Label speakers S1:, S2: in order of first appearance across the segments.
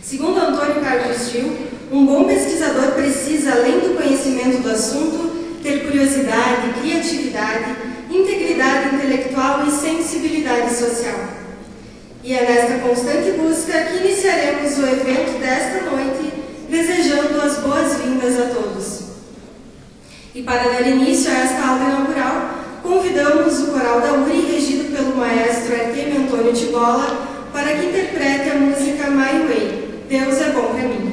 S1: Segundo Antônio Carlos Gil, um bom pesquisador precisa, além do conhecimento do assunto, ter curiosidade, criatividade, integridade intelectual e sensibilidade social. E é nesta constante busca que iniciaremos o evento desta noite, desejando as boas-vindas a todos. E para dar início a esta aula inaugural, convidamos o coral da URI, regido pelo maestro Artemio Antônio Tibola, para que interprete a música My Way, Deus é bom para mim.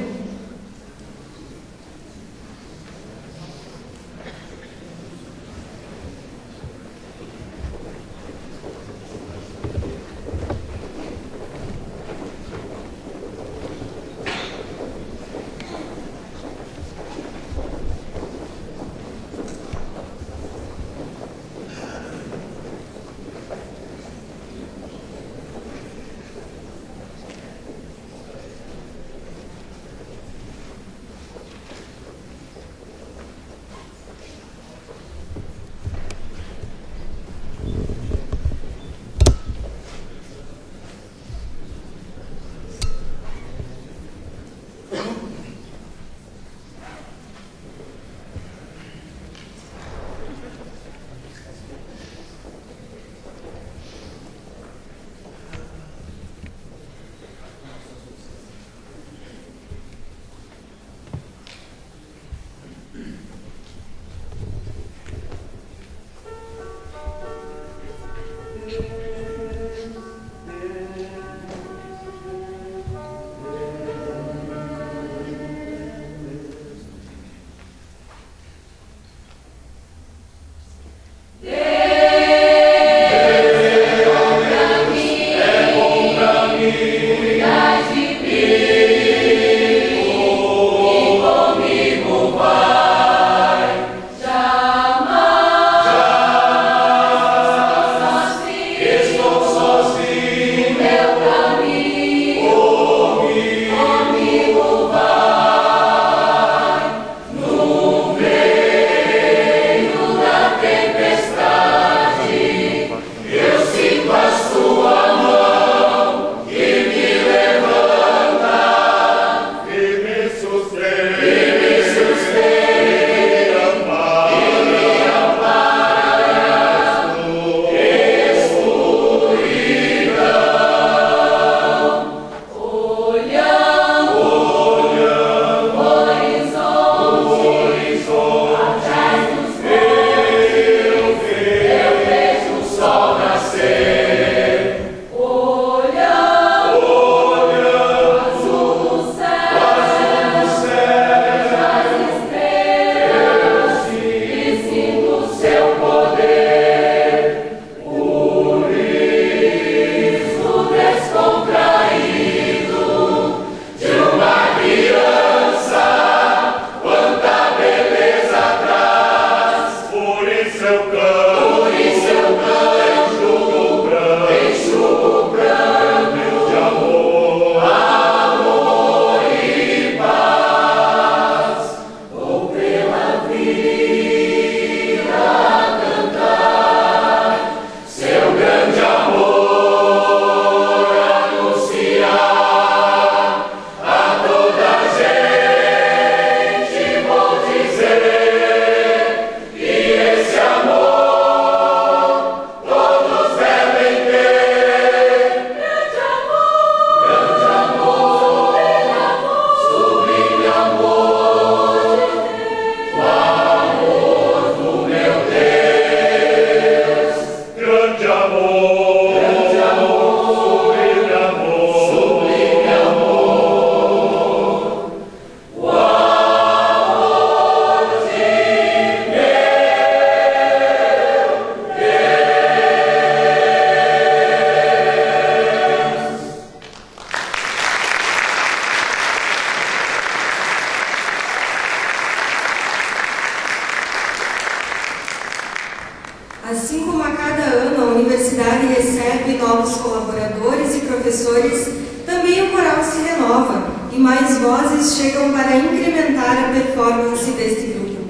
S1: Assim como a cada ano a universidade recebe novos colaboradores e professores, também o coral se renova e mais vozes chegam para incrementar a performance deste grupo.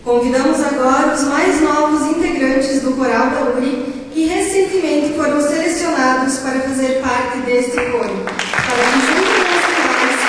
S1: Convidamos agora os mais novos integrantes do coral da URI, que recentemente foram selecionados para fazer parte deste coro, para que juntos nós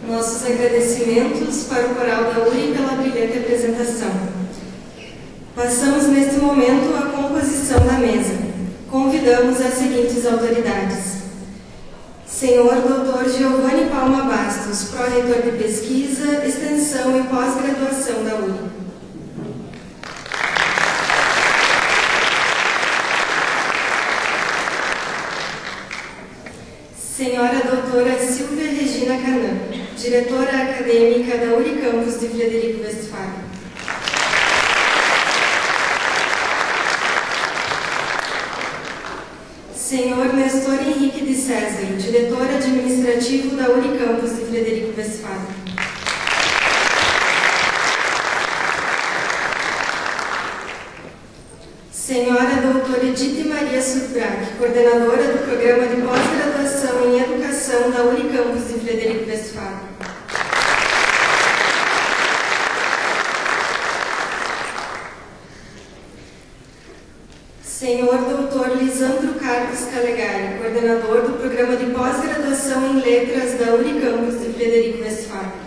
S1: Nossos agradecimentos para o coral da URI pela brilhante apresentação. Passamos neste momento à composição da mesa. Convidamos as seguintes autoridades. Senhor Dr. Giovanni Palma Bastos, pró-reitor de Pesquisa, Extensão e Pós-Graduação da URI. Senhora Doutora Silvia Regina Canã, diretora acadêmica da Unicampus de Frederico Westphalen. Senhor Nestor Henrique de César, diretor administrativo da Unicampus de Frederico Westphalen. Senhora Doutora Edith Maria Surbrack, coordenadora do Programa de Pós-Graduação em Educação da Unicampus de Frederico Westphalen. Senhor Dr. Lisandro Carlos Calegari, coordenador do Programa de Pós-Graduação em Letras da Unicampus de Frederico Westphalen.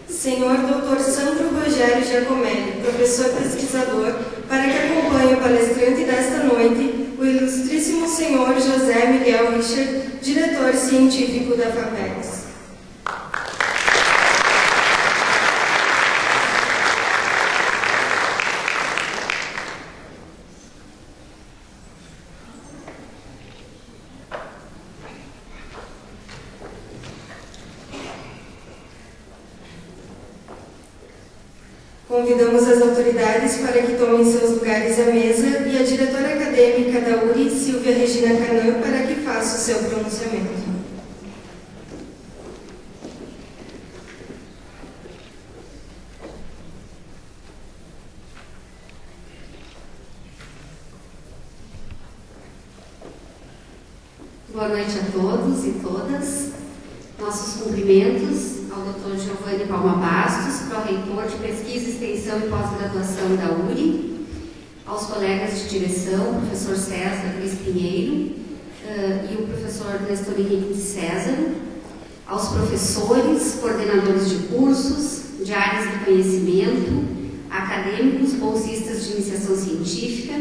S1: Senhor Dr. Sandro Rogério Giacomelli, professor pesquisador, para que acompanhe o palestrante desta noite, o ilustríssimo Senhor José Miguel Richard, diretor científico da FAPERS. Convidamos as autoridades para que tomem seus lugares à mesa e a diretora acadêmica da URI, Silvia Regina Canã, para que faça o seu pronunciamento.
S2: Boa noite a todos e todas. Nossos cumprimentos ao Dr. Giovanni Palma Bastos, pró-reitor de Pesquisa, Extensão e Pós-Graduação da URI, aos colegas de direção, o professor César Luiz Pinheiro e o professor Nestor Henrique de César, aos professores, coordenadores de cursos, de áreas de conhecimento, acadêmicos, bolsistas de iniciação científica,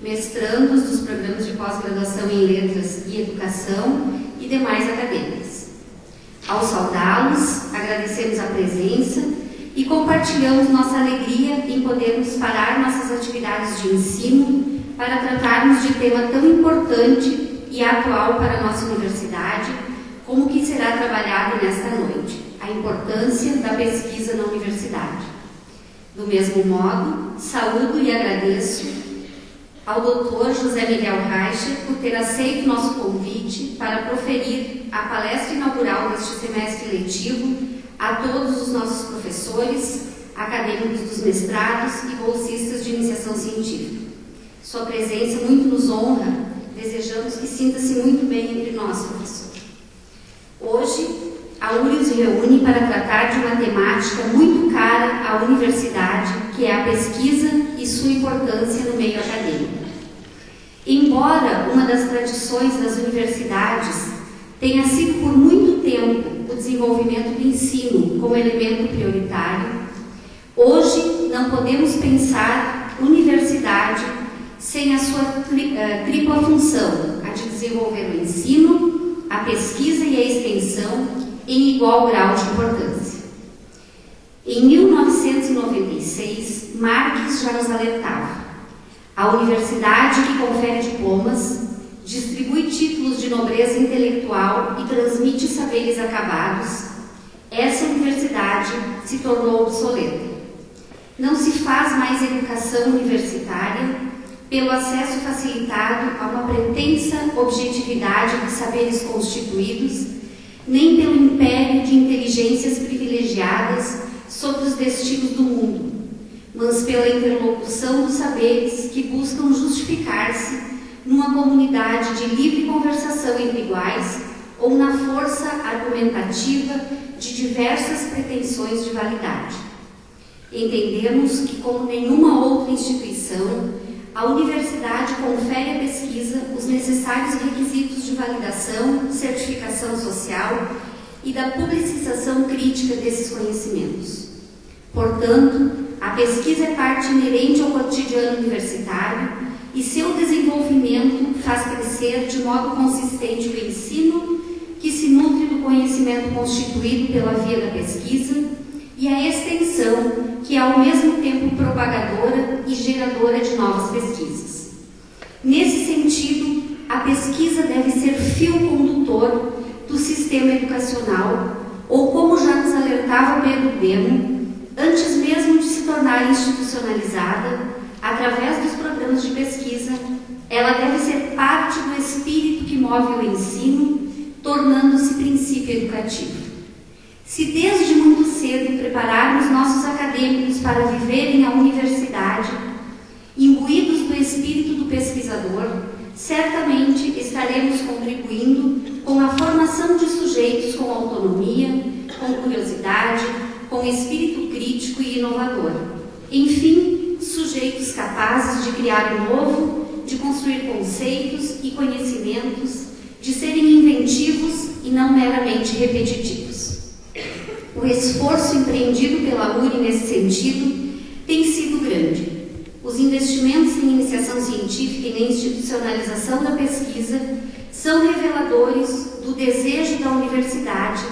S2: mestrandos dos programas de pós-graduação em Letras e Educação e demais acadêmicos. Ao saudá-los, agradecemos a presença e compartilhamos nossa alegria em podermos parar nossas atividades de ensino para tratarmos de tema tão importante e atual para a nossa universidade, como o que será trabalhado nesta noite, a importância da pesquisa na universidade. Do mesmo modo, saúdo e agradeço ao Dr. José Miguel Reicher por ter aceito nosso convite para proferir a palestra inaugural deste semestre letivo a todos os nossos professores, acadêmicos dos mestrados e bolsistas de iniciação científica. Sua presença muito nos honra, desejamos que sinta-se muito bem entre nós, professor. Hoje, a URI se reúne para tratar de uma temática muito cara à universidade, que é a pesquisa e sua importância no meio acadêmico. Embora uma das tradições das universidades tenha sido por muito tempo o desenvolvimento do ensino como elemento prioritário, hoje não podemos pensar universidade sem a sua tripla função, a de desenvolver o ensino, a pesquisa e a extensão em igual grau de importância. Em 1996, Marx já nos alertava: a universidade que confere diplomas, distribui títulos de nobreza intelectual e transmite saberes acabados, essa universidade se tornou obsoleta. Não se faz mais educação universitária pelo acesso facilitado a uma pretensa objetividade de saberes constituídos, nem pelo império de inteligências privilegiadas sobre os destinos do mundo, mas pela interlocução dos saberes que buscam justificar-se numa comunidade de livre conversação entre iguais ou na força argumentativa de diversas pretensões de validade. Entendemos que, como nenhuma outra instituição, a universidade confere à pesquisa os necessários requisitos de validação, certificação social e da publicização crítica desses conhecimentos. Portanto, a pesquisa é parte inerente ao cotidiano universitário e seu desenvolvimento faz crescer de modo consistente o ensino, que se nutre do conhecimento constituído pela via da pesquisa, e a extensão, que é ao mesmo tempo propagadora e geradora de novas pesquisas. Nesse sentido, a pesquisa deve ser fio condutor do sistema educacional, ou como já nos alertava Pedro Demo, antes mesmo de se tornar institucionalizada, através dos programas de pesquisa, ela deve ser parte do espírito que move o ensino, tornando-se princípio educativo. Se desde muito cedo prepararmos nossos acadêmicos para viverem a universidade, imbuídos do espírito do pesquisador, certamente estaremos contribuindo com a formação de sujeitos com autonomia, com curiosidade, com espírito crítico e inovador. Enfim, sujeitos capazes de criar o novo, de construir conceitos e conhecimentos, de serem inventivos e não meramente repetitivos. O esforço empreendido pela URI nesse sentido tem sido grande. Os investimentos em iniciação científica e na institucionalização da pesquisa são reveladores do desejo da universidade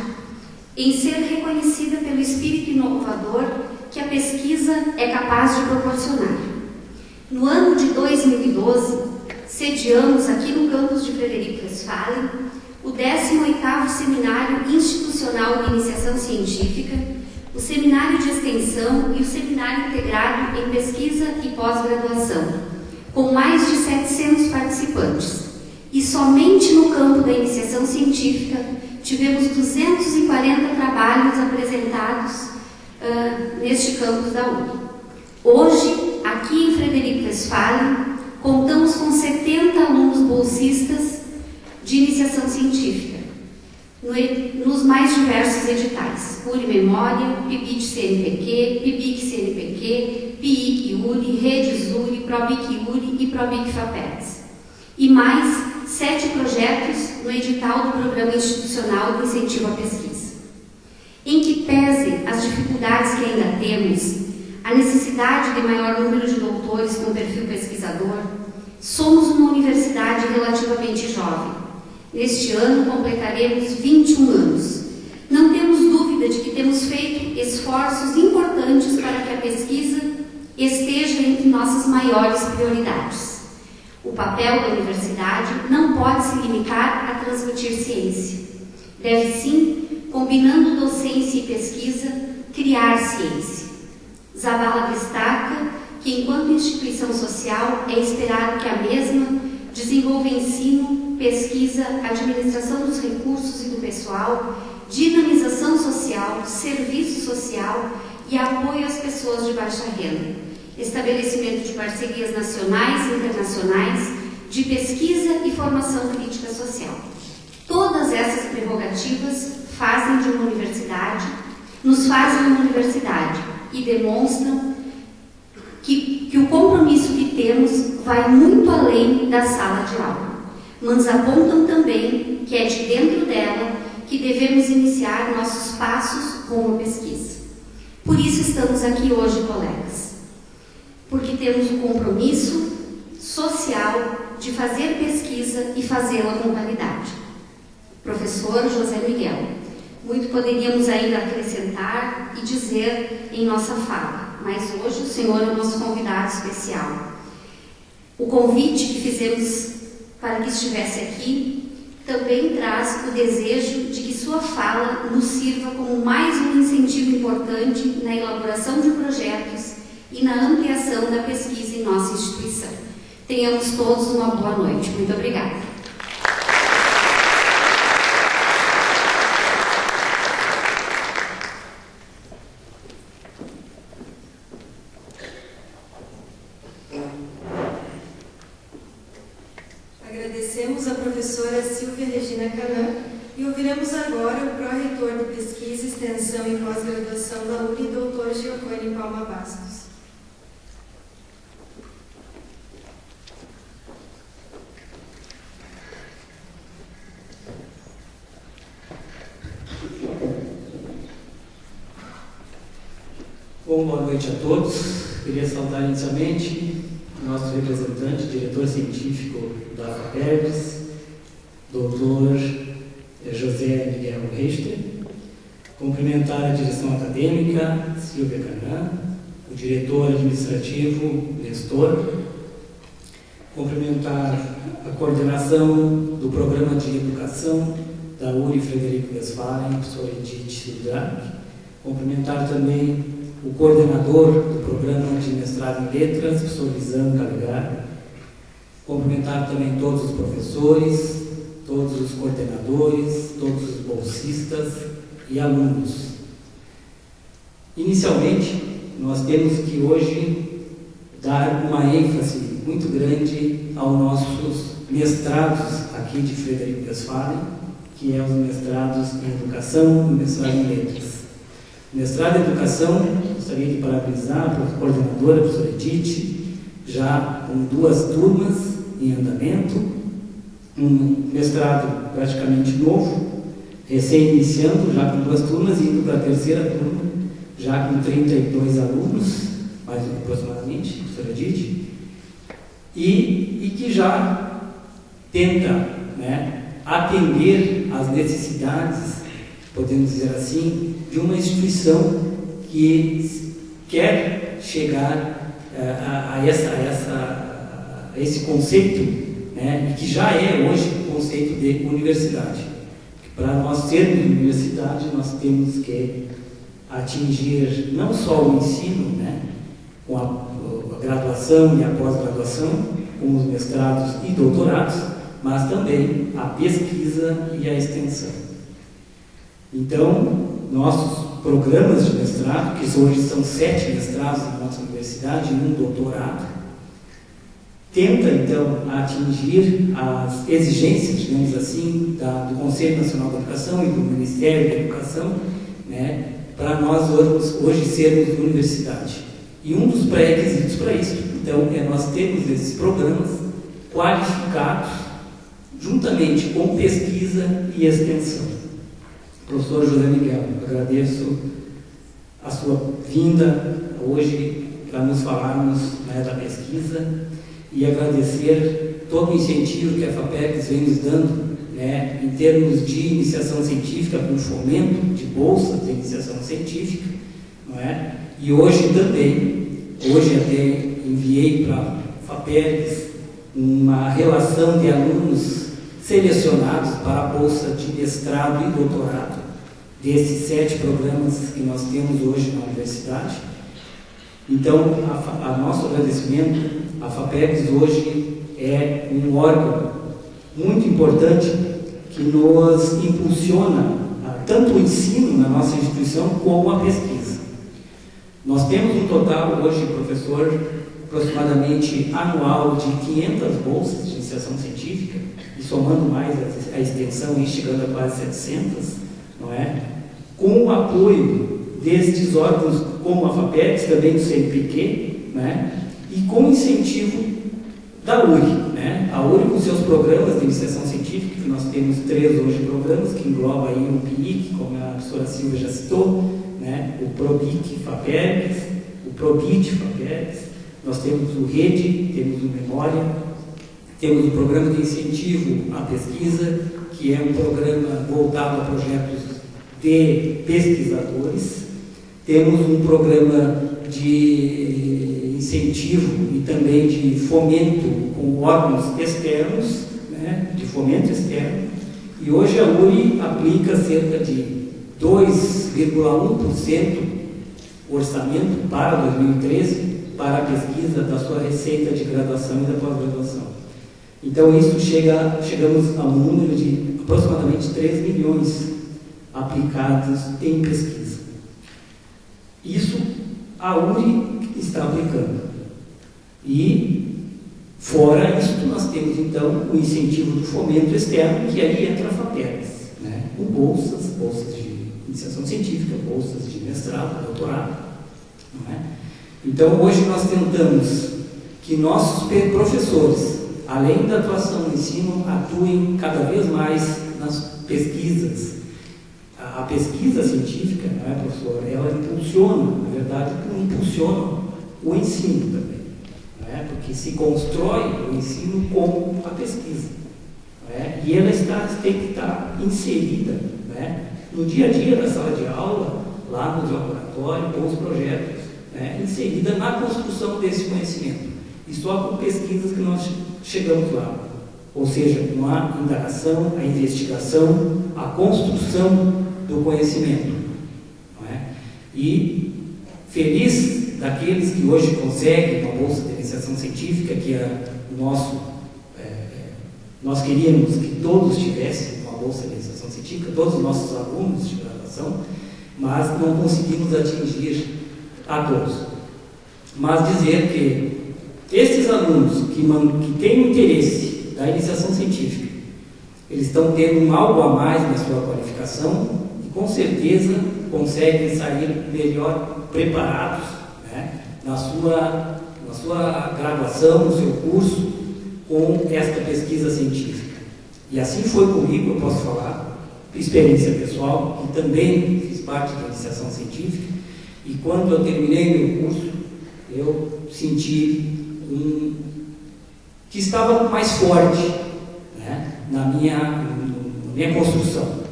S2: em ser reconhecida pelo espírito inovador que a pesquisa é capaz de proporcionar. No ano de 2012, sediamos aqui no campus de Frederico Westphalen o 18º Seminário Institucional de Iniciação Científica, o Seminário de Extensão e o Seminário Integrado em Pesquisa e Pós-Graduação, com mais de 700 participantes. E somente no campo da iniciação científica tivemos 240 trabalhos apresentados neste campus da UNI. Hoje, aqui em Frederico Westphalen, contamos com 70 alunos bolsistas de iniciação científica, nos mais diversos editais: URI Memória, PIBIT CNPq, PIBIC CNPq, PIIC URI, Redes URI, PROBIC URI e PROBIC FAPERS. E mais 7 projetos no edital do Programa Institucional de Incentivo à Pesquisa. Em que pesem as dificuldades que ainda temos, a necessidade de maior número de doutores com perfil pesquisador, somos uma universidade relativamente jovem. Neste ano completaremos 21 anos. Não temos dúvida de que temos feito esforços importantes para que a pesquisa esteja entre nossas maiores prioridades. O papel da universidade não pode se limitar a transmitir ciência. Deve sim, combinando docência e pesquisa, criar ciência. Zabala destaca que, enquanto instituição social, é esperado que a mesma desenvolva ensino, pesquisa, administração dos recursos e do pessoal, dinamização social, serviço social e apoio às pessoas de baixa renda, estabelecimento de parcerias nacionais e internacionais, de pesquisa e formação crítica social. Todas essas prerrogativas fazem de uma universidade, nos fazem uma universidade e demonstram que o compromisso que temos vai muito além da sala de aula, mas apontam também que é de dentro dela que devemos iniciar nossos passos rumo à pesquisa. Por isso estamos aqui hoje, colegas, porque temos o compromisso social de fazer pesquisa e fazê-la com qualidade. Professor José Miguel, muito poderíamos ainda acrescentar e dizer em nossa fala, mas hoje o senhor é o nosso convidado especial. O convite que fizemos para que estivesse aqui também traz o desejo de que sua fala nos sirva como mais um incentivo importante na elaboração de projetos e na ampliação da pesquisa em nossa instituição. Tenhamos todos uma boa noite. Muito obrigada.
S1: Agradecemos a professora Silvia Regina Canã e ouviremos agora o pró-reitor de Pesquisa, Extensão e Pós-Graduação da UNI, Dr. Giovanni Palma Bastos.
S3: Bom, boa noite a todos. Queria saudar inicialmente o nosso representante, diretor científico da FAPERGS, Dr. José Miguel Richter, cumprimentar a direção acadêmica, Silvia Canã, o diretor administrativo, Nestor, cumprimentar a coordenação do Programa de Educação da URI Frederico Westphalen, professor Edith Sildrack, cumprimentar também o coordenador do Programa de Mestrado em Letras, professor Lisandro Calegari, cumprimentar também todos os professores, todos os coordenadores, todos os bolsistas e alunos. Inicialmente, nós temos que hoje dar uma ênfase muito grande aos nossos mestrados aqui de Frederico Westphalen, que é os mestrados em Educação e mestrado em Letras. Mestrado em Educação, gostaria de parabenizar a coordenadora, a professora Edith, já com 2 turmas em andamento, um mestrado praticamente novo, recém-iniciando, já com 2 turmas, e indo para a 3ª turma, já com 32 alunos, mais aproximadamente, professora Edith, e que já tenta, né, atender as necessidades, podemos dizer assim, de uma instituição que quer chegar a esse conceito, né, e que já é hoje o conceito de universidade. Para nós sermos universidade, nós temos que atingir não só o ensino, né, com a graduação e a pós-graduação, com os mestrados e doutorados, mas também a pesquisa e a extensão. Então, nossos programas de mestrado, que hoje são 7 mestrados na nossa universidade e um doutorado, tenta, então, atingir as exigências, digamos assim, do Conselho Nacional da Educação e do Ministério da Educação, né, para nós hoje sermos universidade. E um dos pré-requisitos para isso, então, é nós termos esses programas qualificados, juntamente com pesquisa e extensão. Professor José Miguel, agradeço a sua vinda hoje para nos falarmos, né, da pesquisa, e agradecer todo o incentivo que a FAPERGS vem nos dando, né, em termos de iniciação científica, com fomento de bolsas de iniciação científica, não é? E hoje até enviei para a FAPERGS uma relação de alunos selecionados para a bolsa de mestrado e doutorado desses 7 programas que nós temos hoje na universidade. Então, a nosso agradecimento, a FAPERGS hoje é um órgão muito importante que nos impulsiona tanto o ensino na nossa instituição como a pesquisa. Nós temos um total hoje, professor, aproximadamente anual de 500 bolsas de iniciação científica, e somando mais a extensão e chegando a quase 700, não é? Com o apoio destes órgãos como a FAPERGS, também do CNPq, né? E com incentivo da URI, né? A URI com seus programas de iniciação científica, que nós temos 3 hoje programas, que engloba aí o PIIC, como a professora Silvia já citou, né? O PROBIC FAPERGS, o PROBIT FAPERGS, nós temos o REDE, temos o Memória, temos o programa de incentivo à pesquisa, que é um programa voltado a projetos de pesquisadores, temos um programa de incentivo e também de fomento com órgãos externos, né, de fomento externo, e hoje a URI aplica cerca de 2,1% orçamento para 2013 para a pesquisa da sua receita de graduação e da pós-graduação. Então isso chegamos a um número de aproximadamente 3 milhões aplicados em pesquisa. Isso a URI está aplicando. E, fora isso, nós temos então o incentivo do fomento externo, que aí entra a FAPERGS, né? Com bolsas de iniciação científica, bolsas de mestrado, doutorado. Não é? Então, hoje nós tentamos que nossos professores, além da atuação no ensino, atuem cada vez mais nas pesquisas. A pesquisa científica, não é, professor? Ela impulsiona, na verdade, impulsiona o ensino também, não é? Porque se constrói o ensino com a pesquisa, não é? E ela tem que estar inserida, não é, no dia a dia da sala de aula, lá no laboratório, com os projetos, né, inserida na construção desse conhecimento. E só com pesquisas que nós chegamos lá. Ou seja, com a indagação, a investigação, a construção do conhecimento. Não é? E feliz daqueles que hoje conseguem uma bolsa de iniciação científica, que é nós queríamos que todos tivessem uma bolsa de iniciação científica, todos os nossos alunos de graduação, mas não conseguimos atingir a todos. Mas dizer que esses alunos que têm interesse da iniciação científica, eles estão tendo algo a mais na sua qualificação e com certeza conseguem sair melhor preparados, né, na sua graduação, no seu curso, com esta pesquisa científica. E assim foi comigo, eu posso falar, experiência pessoal, que também fiz parte da iniciação científica, e quando eu terminei meu curso, eu senti que estava mais forte, né, minha construção.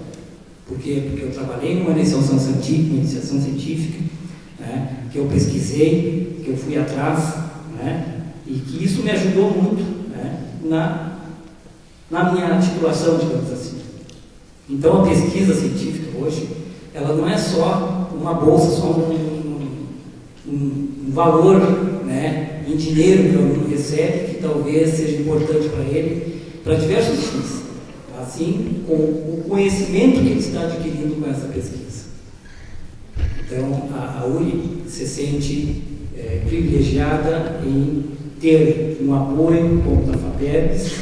S3: Por quê? Porque eu trabalhei numa iniciação científica, né, que eu pesquisei, que eu fui atrás, né, e que isso me ajudou muito, né, na minha articulação, digamos assim. Então, a pesquisa científica hoje, ela não é só uma bolsa, só um valor, né, em dinheiro que o aluno recebe, que talvez seja importante para ele, para diversos fins. Assim, com o conhecimento que ele está adquirindo com essa pesquisa. Então, a URI se sente privilegiada em ter um apoio como da FAPERGS,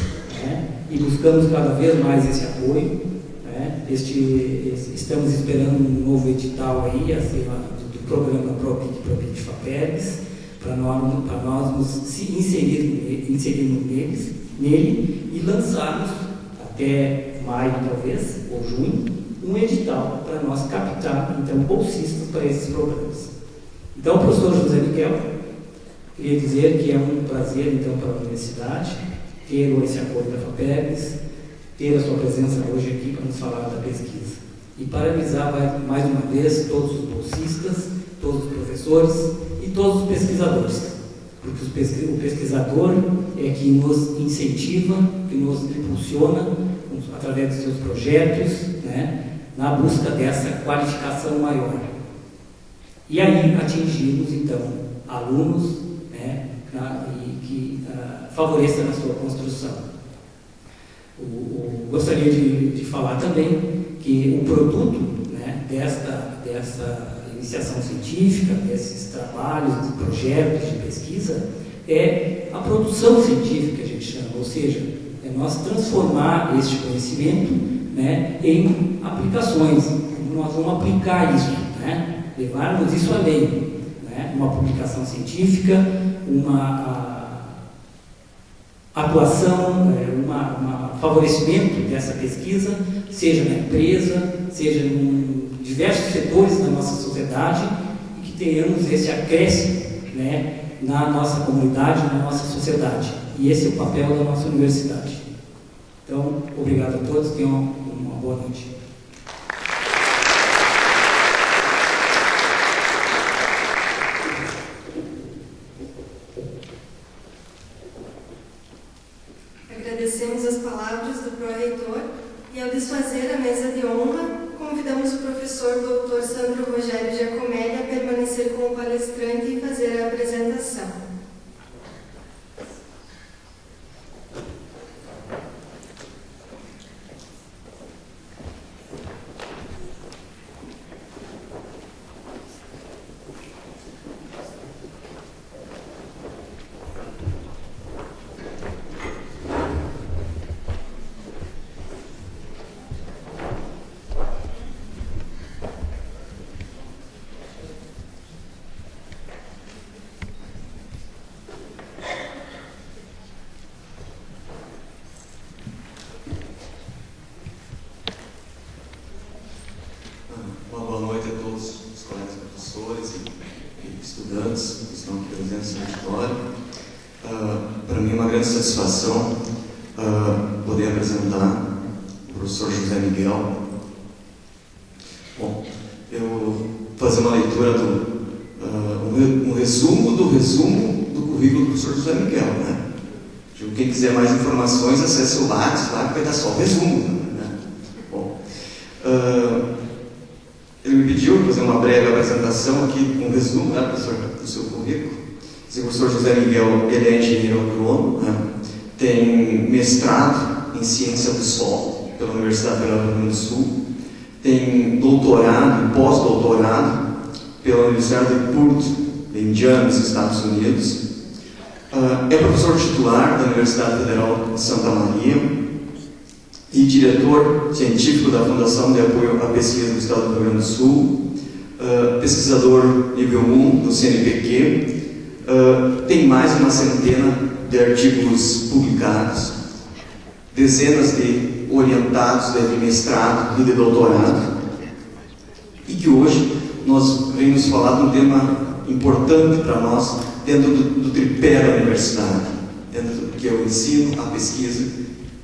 S3: né, e buscamos cada vez mais esse apoio. Né, estamos esperando um novo edital aí, acima do programa ProPIC FAPERGS, para nós nos inserirmos nele e lançarmos até maio, talvez, ou junho, um edital para nós captar, então, bolsistas para esses programas. Então, professor José Miguel, queria dizer que é um prazer, então, para a universidade ter esse apoio da FAPERGS, ter a sua presença hoje aqui para nos falar da pesquisa. E parabenizar mais uma vez todos os bolsistas, todos os professores e todos os pesquisadores, porque o pesquisador é que nos incentiva, que nos impulsiona através dos seus projetos, né, na busca dessa qualificação maior. E aí atingimos, então, alunos, né, que favoreçam a sua construção. Gostaria de falar também que o produto, né, dessa iniciação científica, desses trabalhos, de projetos de pesquisa, é a produção científica, que a gente chama, ou seja, é nós transformar este conhecimento, né, em aplicações. Nós vamos aplicar isso, né, levarmos isso além, né, uma publicação científica, uma atuação, um favorecimento dessa pesquisa, seja na empresa, seja em diversos setores da nossa sociedade, e que tenhamos esse acréscimo, né, na nossa comunidade, na nossa sociedade. E esse é o papel da nossa universidade. Então, obrigado a todos, tenham uma boa noite.
S1: Agradecemos as palavras do pró-reitor e, ao desfazer a mesa de honra, convidamos o professor Dr. Sandro Rogério Giacomelli a permanecer como palestrante e fazer a apresentação.
S4: Satisfação poder apresentar o professor José Miguel. Bom, eu vou fazer uma leitura um resumo do currículo do professor José Miguel, né? Quem quiser mais informações, acesse o Lattes, lá que vai dar só o resumo, né? Bom, ele me pediu para fazer uma breve apresentação aqui, um resumo, né, professor, do seu currículo. O professor José Miguel, ele é engenheiro agrônomo, né? Tem mestrado em ciência do solo pela Universidade Federal do Rio Grande do Sul, tem doutorado e pós-doutorado pela Universidade de Purdue, em Indiana, nos Estados Unidos. É professor titular da Universidade Federal de Santa Maria e diretor científico da Fundação de Apoio à Pesquisa do Estado do Rio Grande do Sul, pesquisador nível 1 do CNPq, tem mais de uma centena de artigos publicados, dezenas de orientados de mestrado e de doutorado, e que hoje nós venhamos falar de um tema importante para nós dentro do tripé da universidade, dentro do que é o ensino, a pesquisa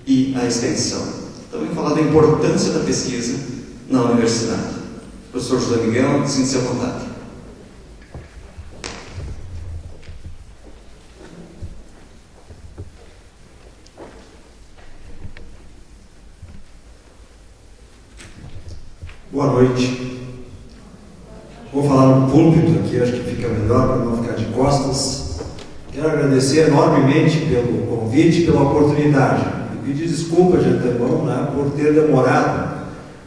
S4: e a extensão. Então, também falar da importância da pesquisa na universidade. Professor José Miguel, sinta-se à vontade.
S5: Boa noite. Vou falar no púlpito aqui, acho que fica melhor para não ficar de costas. Quero agradecer enormemente pelo convite e pela oportunidade. E pedir desculpa de antemão, né, por ter demorado.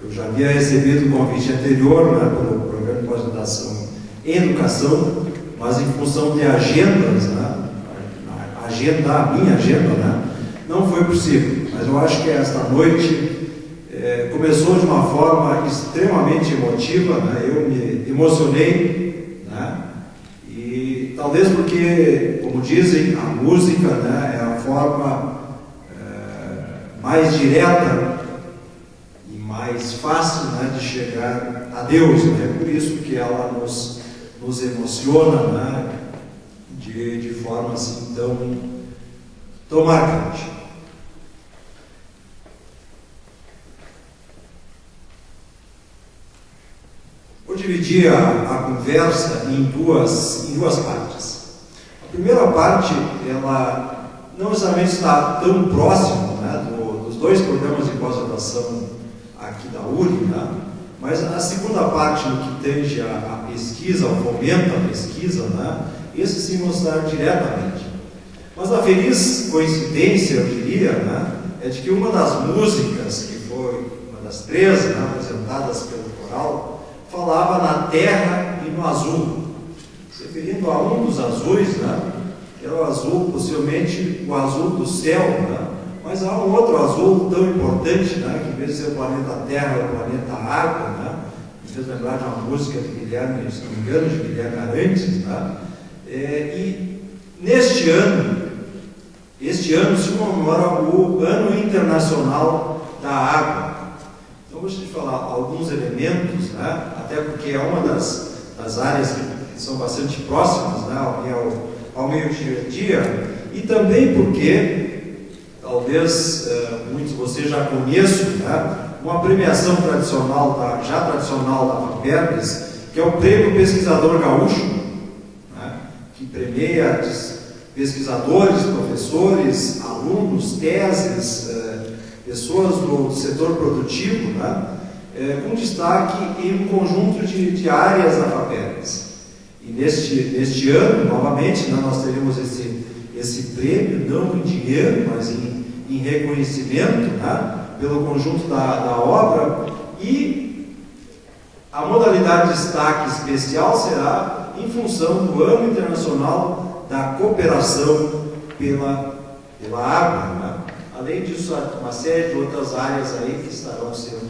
S5: Eu já havia recebido o convite anterior, né, pelo programa de pós-graduação em educação, mas em função de agendas, né, a minha agenda, né, não foi possível. Mas eu acho que esta noite começou de uma forma extremamente emotiva, né? Eu me emocionei, né? E talvez porque, como dizem, a música, né, é a forma mais direta e mais fácil, né, de chegar a Deus, né? Por isso que ela nos emociona, né, de forma assim tão marcante. Vou dividir a conversa em duas partes. A primeira parte, ela não necessariamente está tão próximo, né, dos dois programas de pós-graduação aqui da URI, né, mas a segunda parte, no que tange a pesquisa, o fomento da pesquisa, né, esse sim vão estar diretamente. Mas a feliz coincidência, eu diria, né, é de que uma das músicas, que foi uma das três, né, apresentadas pelo coral, falava na terra e no azul, se referindo a um dos azuis, né, que era o azul, possivelmente o azul do céu, né, mas há um outro azul tão importante, né, que em vez de ser o planeta Terra, é o planeta Água, né, me fez lembrar de uma música de Guilherme, se não me engano, de Guilherme Arantes, né, e neste ano se comemora o Ano Internacional da Água. Então, gostaria de falar alguns elementos, né, até porque é uma das áreas que são bastante próximas, né, ao meu dia a dia, e também porque, talvez muitos de vocês já conheçam, né, uma premiação tradicional da FAPERGS, que é o Prêmio Pesquisador Gaúcho, né, que premia pesquisadores, professores, alunos, teses, pessoas do setor produtivo, né, com destaque em um conjunto de áreas da FAPERGS. E neste ano, novamente, né, nós teremos esse prêmio, não em dinheiro, mas em reconhecimento, né, pelo conjunto da obra, e a modalidade de destaque especial será em função do Ano Internacional da Cooperação pela Água, né? Além disso, uma série de outras áreas aí que estarão sendo,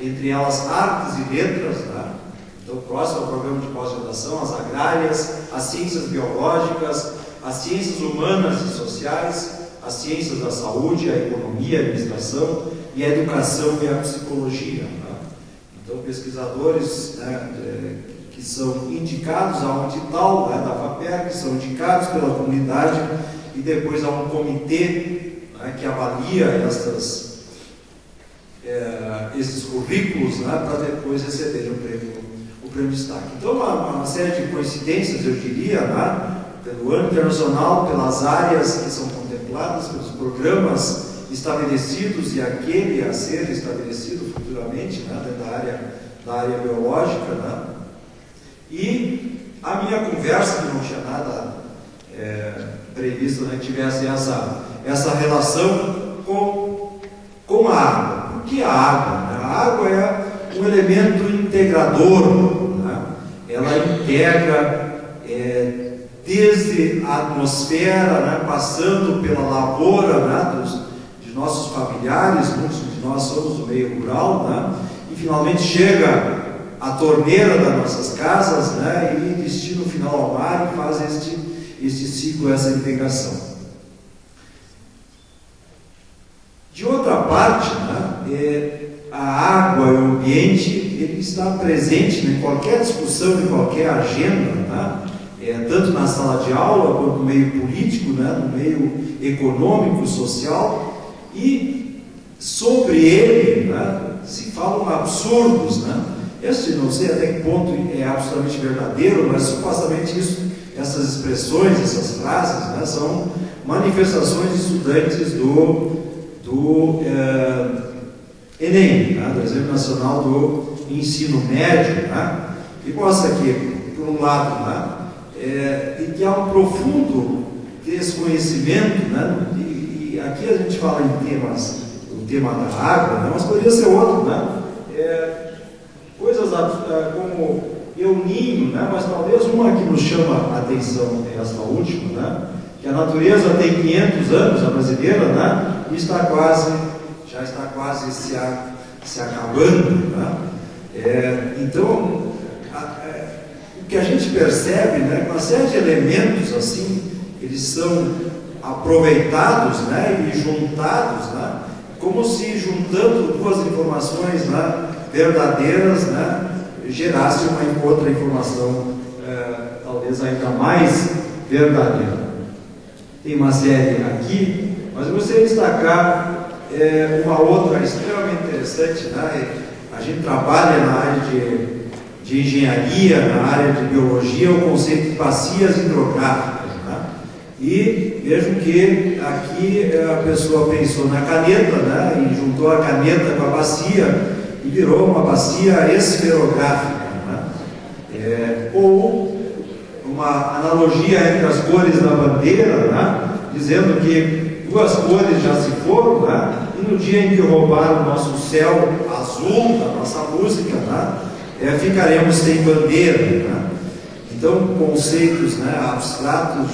S5: entre elas, artes e letras, né? Então, próximo ao programa de pós-graduação, as agrárias, as ciências biológicas, as ciências humanas e sociais, as ciências da saúde, a economia, a administração e a educação e a psicologia, né? Então, pesquisadores, né, que são indicados a um edital, né, da FAPERG, que são indicados pela comunidade, e depois há um comitê, né, que avalia esses currículos, né, para depois receberem o prêmio de destaque. Então, uma série de coincidências, eu diria, né, pelo Ano Internacional, pelas áreas que são contempladas, pelos programas estabelecidos e aquele a ser estabelecido futuramente, né, dentro da área biológica, né. E a minha conversa, que não tinha nada previsto, né, que tivesse essa relação com a água. Por que a água? Né? A água é um elemento integrador, né? Ela integra desde a atmosfera, né, passando pela lavoura, né, de nossos familiares, muitos de nós somos do meio rural, né, e finalmente chega a torneira das nossas casas, né, e destina o final ao mar e faz este ciclo, essa integração. De outra parte, né, a água e o ambiente, ele está presente, né, em qualquer discussão, em qualquer agenda, né, tanto na sala de aula, quanto no meio político, né, no meio econômico, social, e sobre ele, né, se falam absurdos, né? Este não sei até que ponto é absolutamente verdadeiro, mas supostamente essas expressões, essas frases, né, são manifestações de estudantes do Enem, né, do Exame Nacional do Ensino Médio, né, que mostra que, por um lado, né, que há um profundo desconhecimento, né, e aqui a gente fala em temas, o tema da água, né, mas poderia ser outro, né, coisas como El Niño, né, mas talvez uma que nos chama a atenção é esta última, né, que a natureza tem 500 anos, a brasileira, né, e já está quase se acabando, né. Então, o que a gente percebe, né, uma série de elementos assim, eles são aproveitados, né, e juntados, né, como se juntando duas informações, né, verdadeiras, né, gerasse uma outra informação talvez ainda mais verdadeira. Tem uma série aqui, mas eu gostaria de destacar uma outra extremamente interessante, né? A gente trabalha na área de engenharia, na área de biologia, o conceito de bacias hidrográficas, né? E vejam que aqui a pessoa pensou na caneta, né, e juntou a caneta com a bacia e virou uma bacia esferográfica, né? Ou uma analogia entre as cores da bandeira, né, dizendo que duas cores já se foram, né, e no dia em que roubaram o nosso céu azul da nossa música, né, ficaremos sem bandeira, né? Então, conceitos, né, abstratos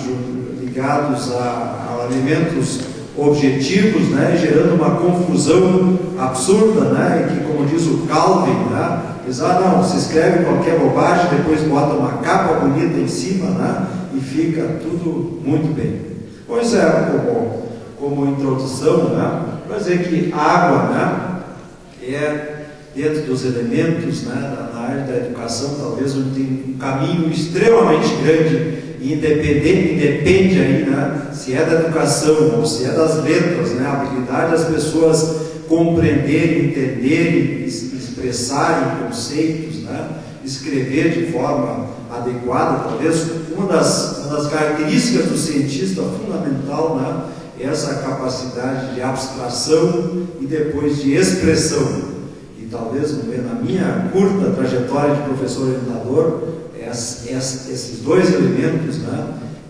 S5: ligados a elementos objetivos, né, gerando uma confusão absurda, né, e que, como diz o Calvin, né, diz, não, se escreve qualquer bobagem, depois bota uma capa bonita em cima, né, e fica tudo muito bem. Pois como introdução, né, para dizer que água, né, dentro dos elementos, né, na área da educação, talvez onde tem um caminho extremamente grande e independe aí, né, se é da educação ou se é das letras, né, a habilidade das pessoas compreenderem, entenderem, expressarem conceitos, né, escrever de forma adequada. Talvez uma das características do cientista fundamental, né, é essa capacidade de abstração e depois de expressão. E talvez na minha curta trajetória de professor orientador, esses dois elementos, né,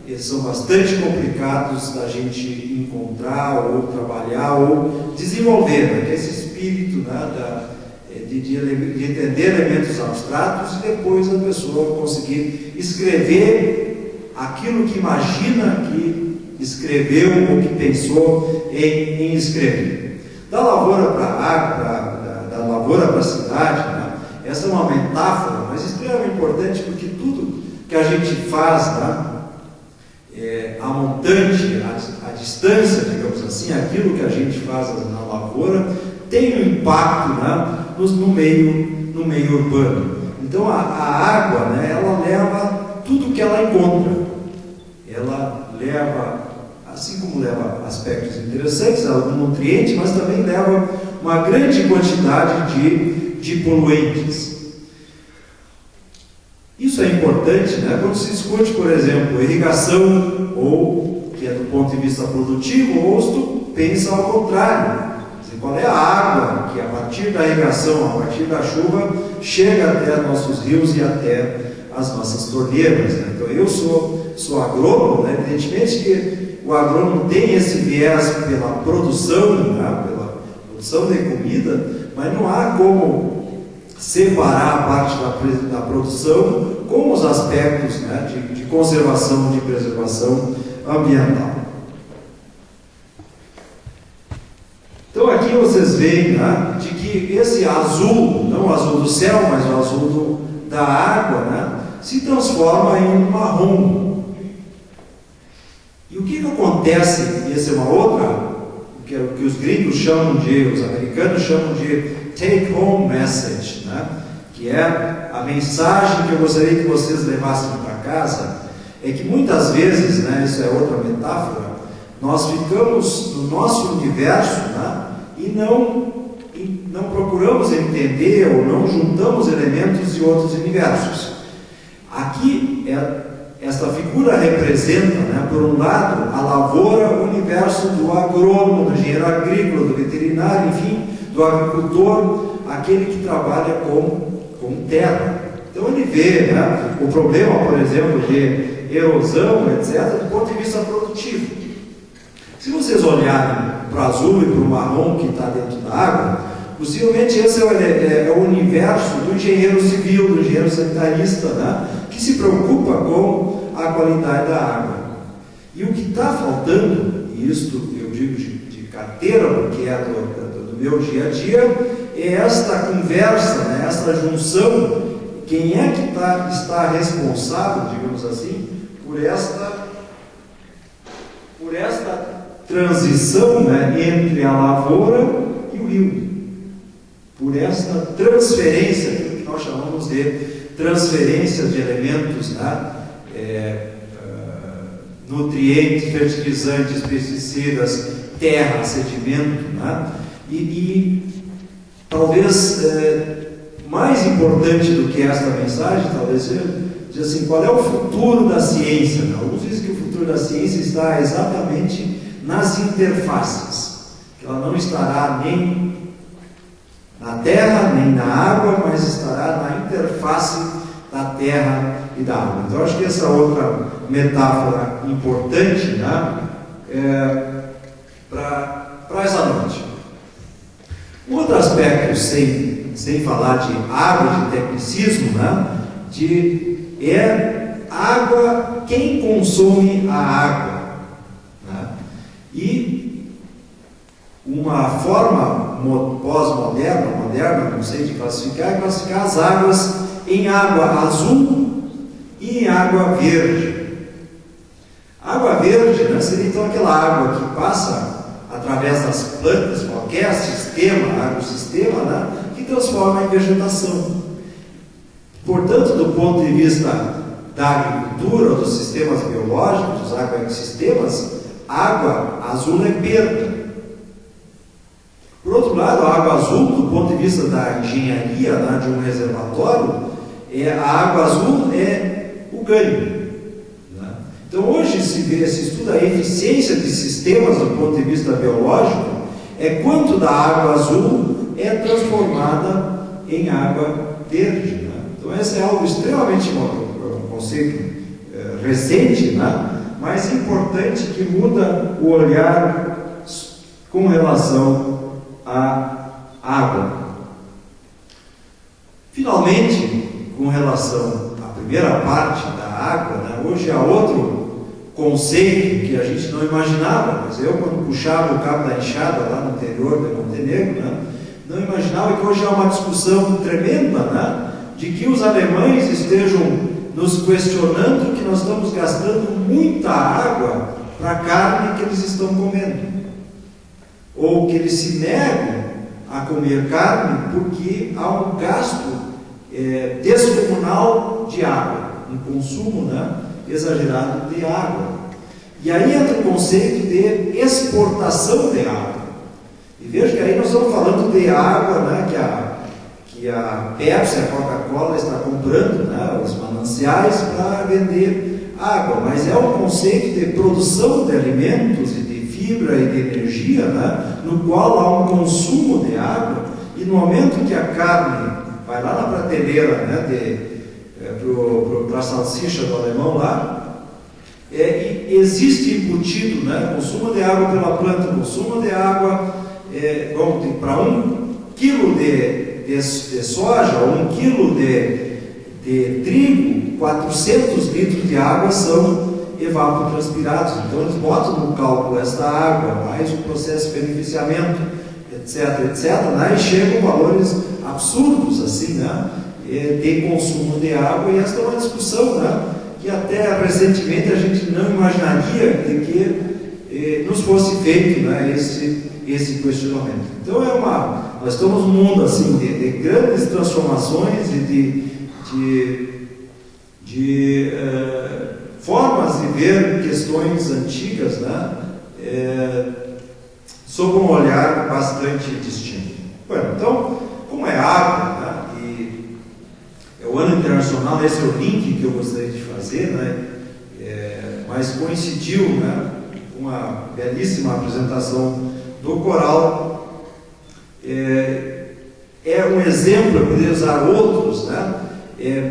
S5: eles são bastante complicados da gente encontrar ou trabalhar ou desenvolver, né, que é esse espírito, né, de entender elementos abstratos e depois a pessoa conseguir escrever aquilo que imagina que escreveu ou que pensou em escrever. Da lavoura para a água, da lavoura para a cidade, né, essa é uma metáfora, mas extremamente importante, porque tudo que a gente faz, né, a montante, a distância, digamos assim, aquilo que a gente faz na lavoura, tem um impacto, né, no meio urbano. Então a água, né, ela leva tudo que ela encontra. Ela leva, assim como leva aspectos interessantes, algum nutriente, mas também leva uma grande quantidade de poluentes. Isso é importante, né, quando se discute, por exemplo, irrigação, ou que é do ponto de vista produtivo, ou se tu pensa ao contrário. Qual é a água que, a partir da irrigação, a partir da chuva, chega até nossos rios e até as nossas torneiras, né? Então, eu sou agrônomo, né? Evidentemente que o agrônomo tem esse viés pela produção, né? Pela produção de comida, mas não há como separar a parte da produção com os aspectos, né, de conservação, de preservação ambiental. Então aqui vocês veem, né, de que esse azul, não o azul do céu, mas o azul da água, né, se transforma em um marrom. E o que acontece, e essa é uma outra, que os gringos chamam os americanos chamam de take home message, né, que é a mensagem que eu gostaria que vocês levassem para casa, é que muitas vezes, né, isso é outra metáfora, nós ficamos no nosso universo, né, e não procuramos entender ou não juntamos elementos de outros universos. Aqui, esta figura representa, né, por um lado, a lavoura, o universo do agrônomo, do engenheiro agrícola, do veterinário, enfim, do agricultor, aquele que trabalha com terra. Então ele vê, né, o problema, por exemplo, de erosão, etc., do ponto de vista produtivo. Se vocês olharem para o azul e para o marrom que está dentro da água, possivelmente esse é o universo do engenheiro civil, do engenheiro sanitarista, né, que se preocupa com a qualidade da água. E o que está faltando, e isto eu digo de carteira, porque é do meu dia a dia, é esta conversa, né, esta junção. Quem é que está responsável, digamos assim, por esta transição, né, entre a lavoura e o rio? Por esta transferência, aquilo que nós chamamos de transferência de elementos, né, nutrientes, fertilizantes, pesticidas, terra, sedimento, né, e talvez mais importante do que esta mensagem, talvez seja dizer assim, qual é o futuro da ciência? Né? Alguns dizem que o futuro da ciência está exatamente nas interfaces, que ela não estará nem na terra, nem na água, mas estará na interface da terra e da água. Então, acho que essa outra metáfora importante, né, para essa noite. Um outro aspecto, sem falar de água, de tecnicismo, né, é água, quem consome a água. Né? E uma forma pós-moderna, moderna, não sei, de classificar, é classificar as águas em água azul e em água verde. Água verde, né, seria então aquela água que passa através das plantas, qualquer sistema, agrossistema, né, que transforma em vegetação. Portanto, do ponto de vista da agricultura, dos sistemas biológicos, dos agroecossistemas, a água azul é perda. Por outro lado, a água azul, do ponto de vista da engenharia, né, de um reservatório, a água azul é o ganho. Né? Então, hoje se estuda a eficiência de sistemas do ponto de vista biológico, é quanto da água azul é transformada em água verde. Né? Então, esse é algo extremamente, um conceito recente, né? Mas importante, que muda o olhar com relação à água. Finalmente, com relação à primeira parte da água, né, hoje há outro conceito que a gente não imaginava, mas eu, quando puxava o cabo da enxada lá no interior de Montenegro, né, não imaginava que hoje há uma discussão tremenda, né, de que os alemães estejam nos questionando que nós estamos gastando muita água para a carne que eles estão comendo, ou que eles se negam a comer carne porque há um gasto descomunal de água, um consumo, né, exagerado de água. E aí entra o conceito de exportação de água. E veja que aí nós estamos falando de água, né, que a Pepsi, a Coca-Cola está comprando, né, os mananciais para vender água, mas é um conceito de produção de alimentos e de fibra e de energia, né, no qual há um consumo de água, e no momento que a carne vai lá na prateleira, né, para a salsicha do alemão lá, existe embutido, né, consumo de água pela planta, consumo de água, para 1 quilo de soja ou 1 quilo de trigo, 400 litros de água são evapotranspirados. Então eles botam no cálculo esta água, mais o processo de beneficiamento, etc, né, e chegam valores absurdos assim, né, de consumo de água. E esta é uma discussão, né, que até recentemente a gente não imaginaria de que nos fosse feito, né, esse questionamento. Então nós estamos num mundo assim de grandes transformações e de formas de ver questões antigas, né, sob um olhar bastante distinto. Bueno, então, como é água, né, e é o ano internacional, esse é o link que eu gostaria de fazer, né, mas coincidiu, né, com uma belíssima apresentação do coral. É um exemplo, eu poderia usar outros, né,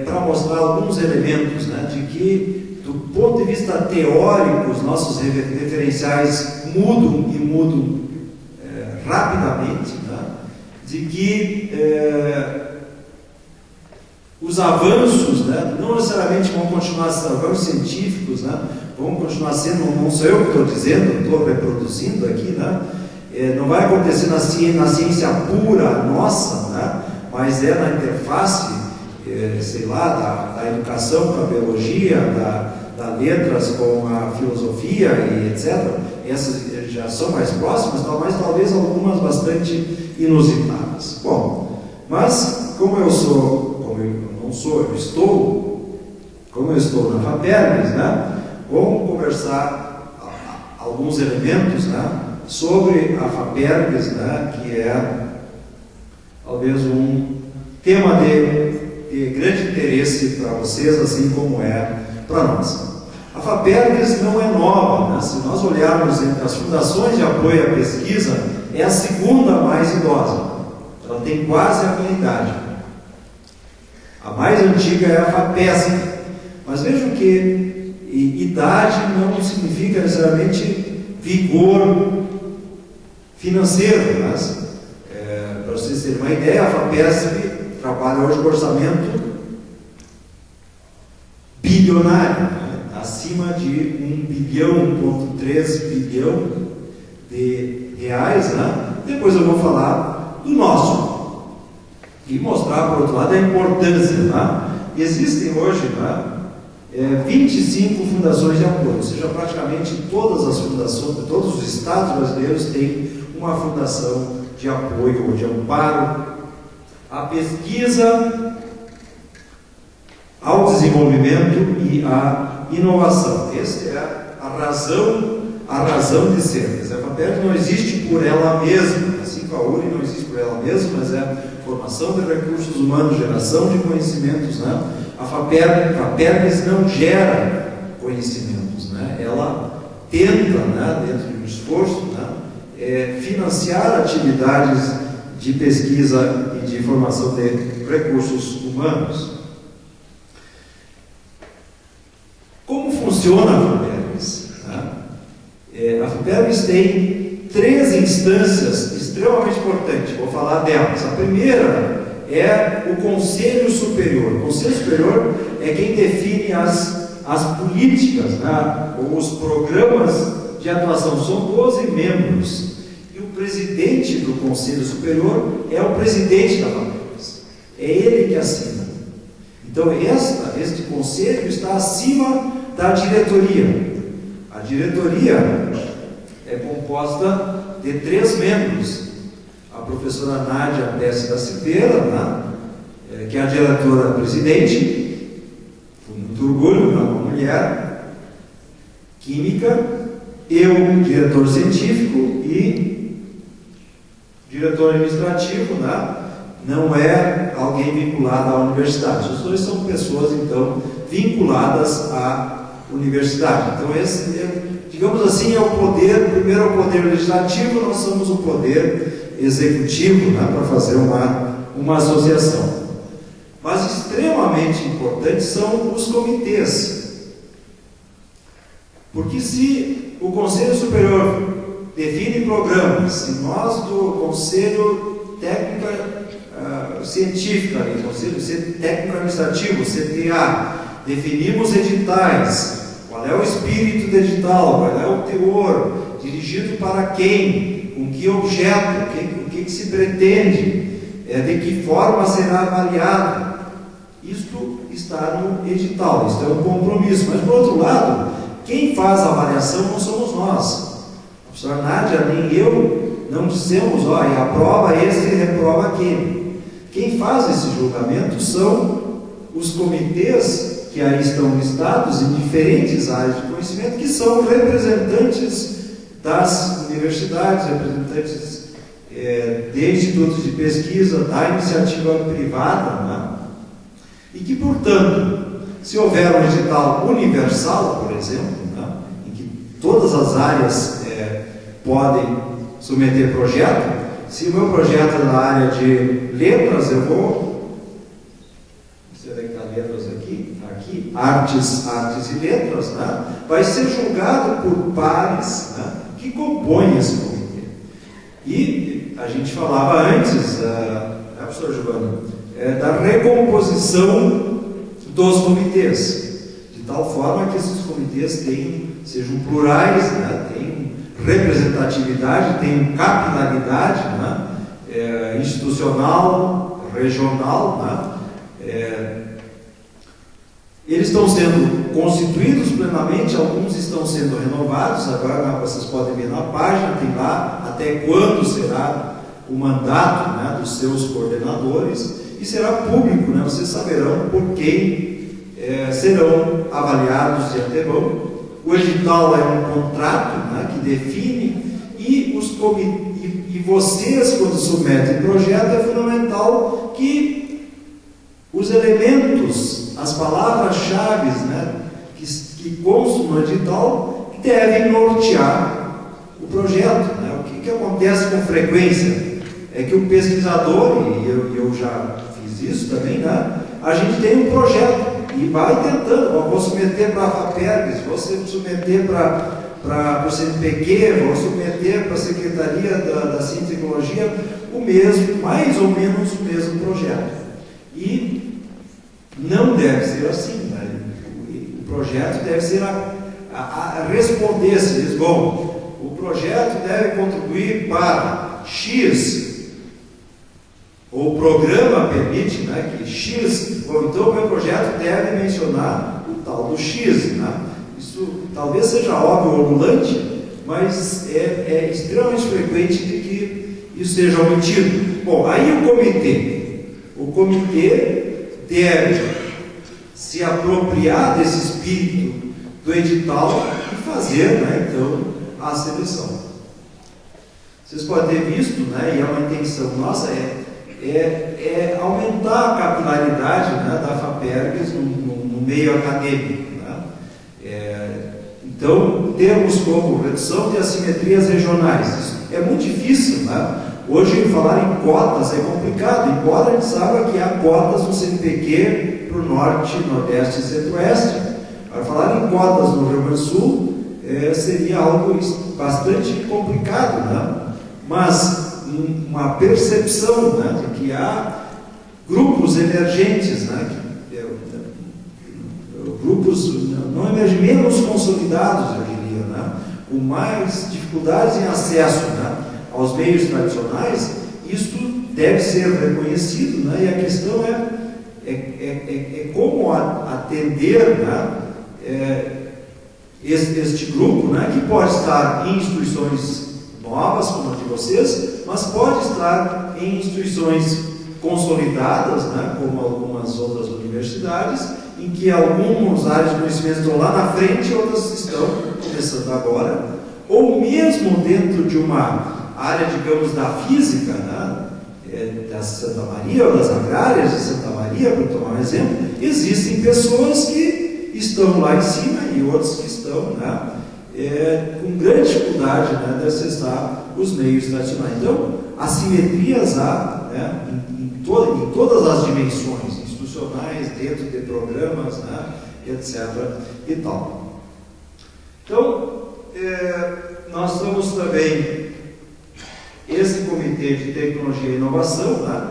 S5: para mostrar alguns elementos, né, de que, do ponto de vista teórico, os nossos referenciais mudam e mudam rapidamente, né, de que os avanços, né, não necessariamente vão continuar sendo avanços científicos, né, vão continuar sendo, não sou eu que estou dizendo, estou reproduzindo aqui, né, não vai acontecer na ciência pura nossa, né, mas é na interface, sei lá, da educação com a biologia, da letras com a filosofia e etc. Essas já são mais próximas, mas talvez algumas bastante inusitadas. Bom, mas como eu estou na FAPERGS, né, vamos conversar alguns elementos, né, sobre a FAPERGS, né, que é talvez um tema de grande interesse para vocês, assim como é para nós. A FAPERGS não é nova, né? Se nós olharmos entre as fundações de apoio à pesquisa, é a segunda mais idosa. Ela tem quase a minha idade. A mais antiga é a FAPESC. Mas vejam que idade não significa necessariamente vigor financeiro. Mas, para vocês terem uma ideia, a FAPESC trabalha hoje com orçamento bilionário, né? Acima de 1,3 bilhão de reais, né? Depois eu vou falar do nosso e mostrar, por outro lado, a importância, né? Existem hoje, né, 25 fundações de apoio, ou seja, praticamente todas as fundações, todos os estados brasileiros têm uma fundação de apoio ou de amparo à pesquisa, ao desenvolvimento e à inovação. Essa é a razão de ser. A FAPERGS não existe por ela mesma, assim como a URI não existe por ela mesma, mas é formação de recursos humanos, geração de conhecimentos, né? A FAPERGS não gera conhecimentos, né? Ela tenta, né, dentro de um esforço, né, financiar atividades de pesquisa e de formação de recursos humanos. Como funciona a FAPERGS? A FAPERGS tem 3 instâncias extremamente importantes, vou falar delas. A primeira é o Conselho Superior. O Conselho Superior é quem define as políticas, né, ou os programas de atuação. São 12 membros. E o presidente do Conselho Superior é o presidente da FAPERGS. É ele que assina. Então, este conselho está acima da diretoria. A diretoria é composta de 3 membros. A professora Nádia Pesce da Silveira, né, que é a diretora-presidente, com muito orgulho, uma mulher, química, eu, diretor científico e diretor administrativo, né, não é alguém vinculado à universidade. Os 2 são pessoas, então, vinculadas à universidade. Então, esse, digamos assim, é o poder, primeiro é o poder legislativo, nós somos o poder executivo, né, para fazer uma associação. Mas extremamente importantes são os comitês. Porque se o Conselho Superior define programas, se nós do Conselho Técnico Científica, Conselho Técnico Administrativo, CTA, definimos editais, qual é o espírito do edital, qual é o teor, dirigido para quem, com que objeto, o que se pretende, de que forma será avaliado. Isto está no edital, isto é um compromisso. Mas, por outro lado, quem faz a avaliação não somos nós. A professora Nádia, nem eu, não dissemos, e aprova esse e reprova aquele. Quem faz esse julgamento são os comitês que aí estão listados em diferentes áreas de conhecimento, que são representantes das universidades, representantes de institutos de pesquisa, da iniciativa privada, né? E que, portanto, se houver um edital universal, por exemplo, né? Em que todas as áreas podem submeter projeto, se o meu projeto é na área de letras, eu vou... Você vai dar letras aqui, artes e letras, né? Vai ser julgado por pares, né? Que compõem esse comitê. E a gente falava antes, professor Giovanni, da recomposição dos comitês, de tal forma que esses comitês sejam plurais, né? Tenham representatividade, tenham capilaridade, né? Institucional, regional, né? Eles estão sendo constituídos plenamente, alguns estão sendo renovados, agora vocês podem ver na página, tem lá até quando será o mandato, né, dos seus coordenadores, e será público, né, vocês saberão por quem serão avaliados de antemão. O edital é um contrato, né, que define, e vocês, quando submetem projeto, é fundamental que os elementos, as palavras-chave, né, que constam no edital, devem nortear o projeto. Né? O que acontece com frequência é que o pesquisador, e eu já fiz isso também, né? A gente tem um projeto e vai tentando, vou submeter para a FAPERGS, vou submeter para o CNPq, vou submeter para a Secretaria da Ciência e Tecnologia, o mesmo, mais ou menos o mesmo projeto. E não deve ser assim, né? O projeto deve ser a responder, se diz, bom, o projeto deve contribuir para X, ou o programa permite, né, que X, ou então o meu projeto deve mencionar o tal do X, né? Isso talvez seja óbvio ou ondulante, mas é extremamente frequente de que isso seja omitido. Bom, aí o comitê deve se apropriar desse espírito do edital e fazer, né, então, a seleção. Vocês podem ter visto, né, e é uma intenção nossa, é aumentar a capilaridade, né, da FAPERGS no meio acadêmico. Né? Então, temos como redução de assimetrias regionais. Isso é muito difícil, né? Hoje, falar em cotas é complicado, embora a gente saiba que há cotas no CNPq para o Norte, Nordeste e Centro-Oeste. Para falar em cotas no Rio Grande do Sul, seria algo bastante complicado, né? Mas uma percepção, né, de que há grupos emergentes, né, grupos não emergentes, menos consolidados, eu diria, né, com mais dificuldades em acesso, né, aos meios tradicionais. Isto deve ser reconhecido, né, e a questão é como atender, né, este grupo, né, que pode estar em instituições novas, como a de vocês, mas pode estar em instituições consolidadas, né, como algumas outras universidades, em que algumas áreas de conhecimento estão lá na frente, outras estão começando agora, ou mesmo dentro de uma área, digamos, da física, né, da Santa Maria ou das agrárias de Santa Maria, para tomar um exemplo, existem pessoas que estão lá em cima e outros que estão, né, com grande dificuldade, né, de acessar os meios tradicionais. Então, assimetrias há, né, em todas as dimensões, institucionais, dentro de programas, né, etc. e tal. Então, nós estamos também esse Comitê de Tecnologia e Inovação, né,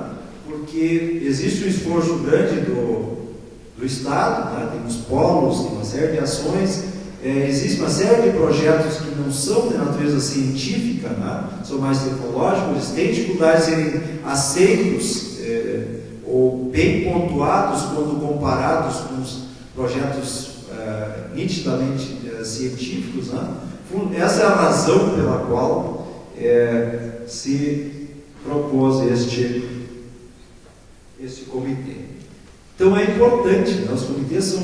S5: porque existe um esforço grande do Estado, né, tem os polos, tem uma série de ações, existe uma série de projetos que não são de natureza científica, né, são mais tecnológicos, eles têm dificuldade de serem aceitos ou bem pontuados quando comparados com os projetos nitidamente científicos, né. Essa é a razão pela qual se propôs este comitê. Então é importante, né? Os comitês são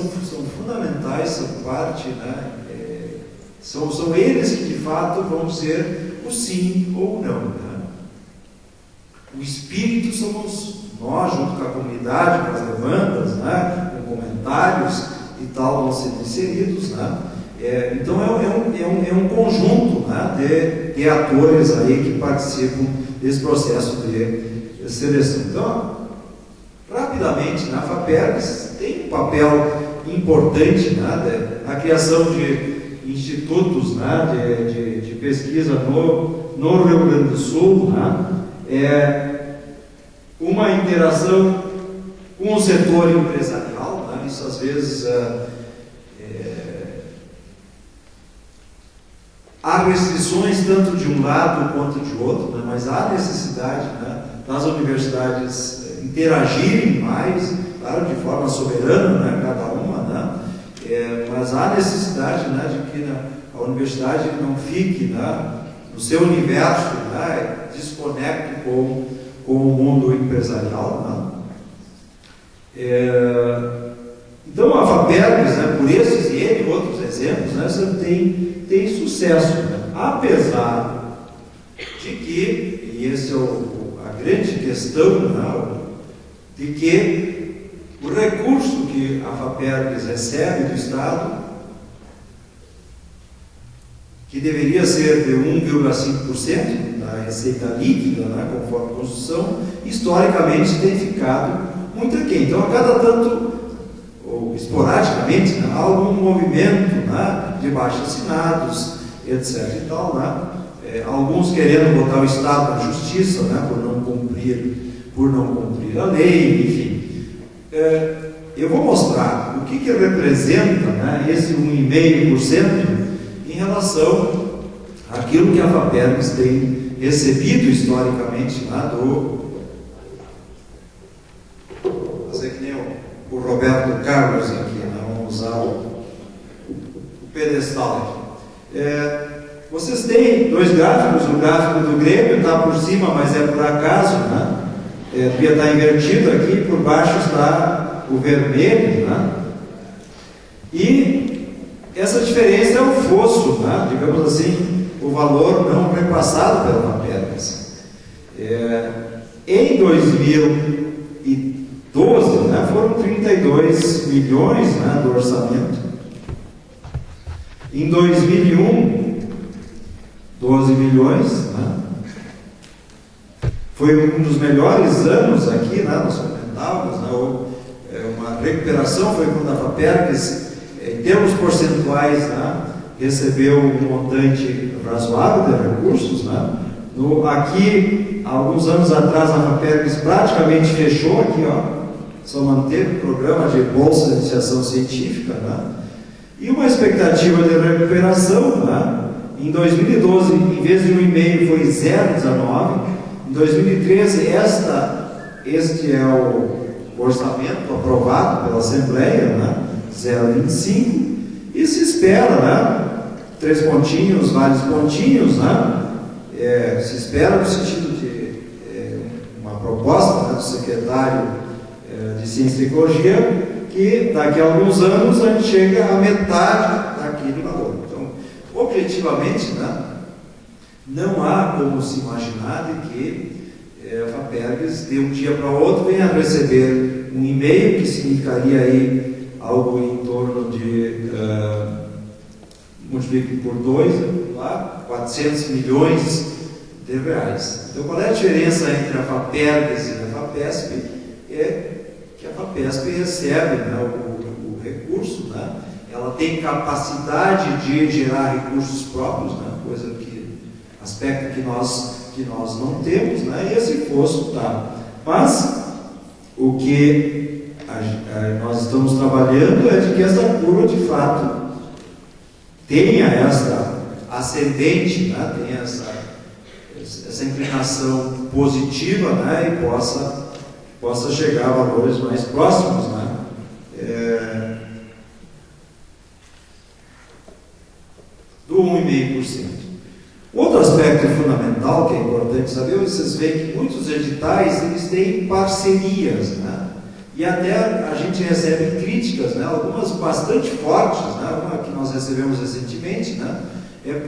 S5: fundamentais, são parte, né? São eles que, de fato, vão dizer o sim ou o não. Né? O espírito somos nós, junto com a comunidade, com as demandas, né? Com comentários e tal, vão ser inseridos. Né? Então, é um conjunto, né? de atores aí que participam desse processo de seleção. Então, rapidamente, a FAPERGS tem um papel importante, né? Na criação de institutos, né? de pesquisa no Rio Grande do Sul, né? Uma interação com o setor empresarial, né? Isso às vezes há restrições tanto de um lado quanto de outro, né? Mas há necessidade, né? Das universidades interagirem mais, claro, de forma soberana, né? Cada uma, né? Mas há necessidade, né? De que a universidade não fique, né? No seu universo, né? Desconecte com o mundo empresarial. Né? Então a FAPERGS, né? Por esses e N outros exemplos, né? Tem sucesso, né? Apesar de que, e essa é a grande questão, né? De que o recurso que a FAPERGS recebe do Estado, que deveria ser de 1,5% da receita líquida, né, conforme a Constituição, historicamente tem ficado muito aquém. Então, a cada tanto, ou esporadicamente, né, há algum movimento, né, de baixo-assinados, etc. e tal, né, alguns querendo botar o Estado na justiça, né, por não cumprir a lei, enfim. Eu vou mostrar o que representa, né, esse 1,5% em relação àquilo que a FAPERGS tem recebido historicamente lá vou fazer que nem o Roberto Carlos aqui, né? Vamos usar o pedestal aqui. Vocês têm dois gráficos, o gráfico do Grêmio está por cima, mas é por acaso, né? Devia estar invertido aqui, por baixo está o vermelho, né? E essa diferença é o fosso, né? Digamos assim, o valor não repassado pela FAPERGS. Em 2012, né, foram 32 milhões, né, do orçamento. Em 2001, 12 milhões, né? Foi um dos melhores anos aqui, né? Nós comentávamos, né? Uma recuperação foi quando a FAPERGS, em termos percentuais, né, recebeu um montante razoável de recursos. Né? Aqui, há alguns anos atrás, a FAPERGS praticamente fechou aqui, ó, só manteve o programa de bolsa de iniciação científica, né? E uma expectativa de recuperação. Né? Em 2012, em vez de 1,5, foi 0,19. Em 2013, este é o orçamento aprovado pela Assembleia, né? 0,25, e se espera, né? 3 pontinhos, vários pontinhos, né? Se espera no sentido de uma proposta, né, do secretário de Ciência e Tecnologia, que daqui a alguns anos a gente chega à metade daquele valor. Então, objetivamente, né, não há como se imaginar de que a FAPERGS de um dia para o outro venha a receber 1,5, que significaria aí algo em torno de, multiplique por 2, lá, 400 milhões de reais. Então, qual é a diferença entre a FAPERGS e a FAPESP? É que a FAPESP recebe, né, o recurso, né? Ela tem capacidade de gerar recursos próprios, né? Aspecto que nós não temos, né? E esse fosso está. Mas o que nós estamos trabalhando é de que essa curva, de fato, tenha essa ascendente, né? Tenha essa inclinação positiva, né? E possa chegar a valores mais próximos, né? Do 1,5%. Outro aspecto fundamental que é importante saber, vocês veem que muitos editais eles têm parcerias, né? E até a gente recebe críticas, né, algumas bastante fortes, né, uma que nós recebemos recentemente, né,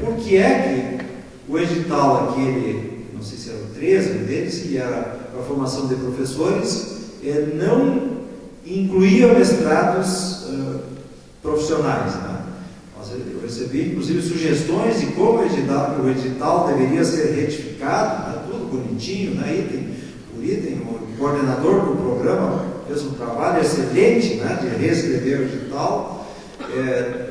S5: por que é que o edital aquele, não sei se era o 13 deles, que era a formação de professores, não incluía mestrados profissionais, né? Eu recebi, inclusive, sugestões de como o edital deveria ser retificado, né? Tudo bonitinho, né? Item por item. O coordenador do programa fez um trabalho excelente, né? De reescrever o edital.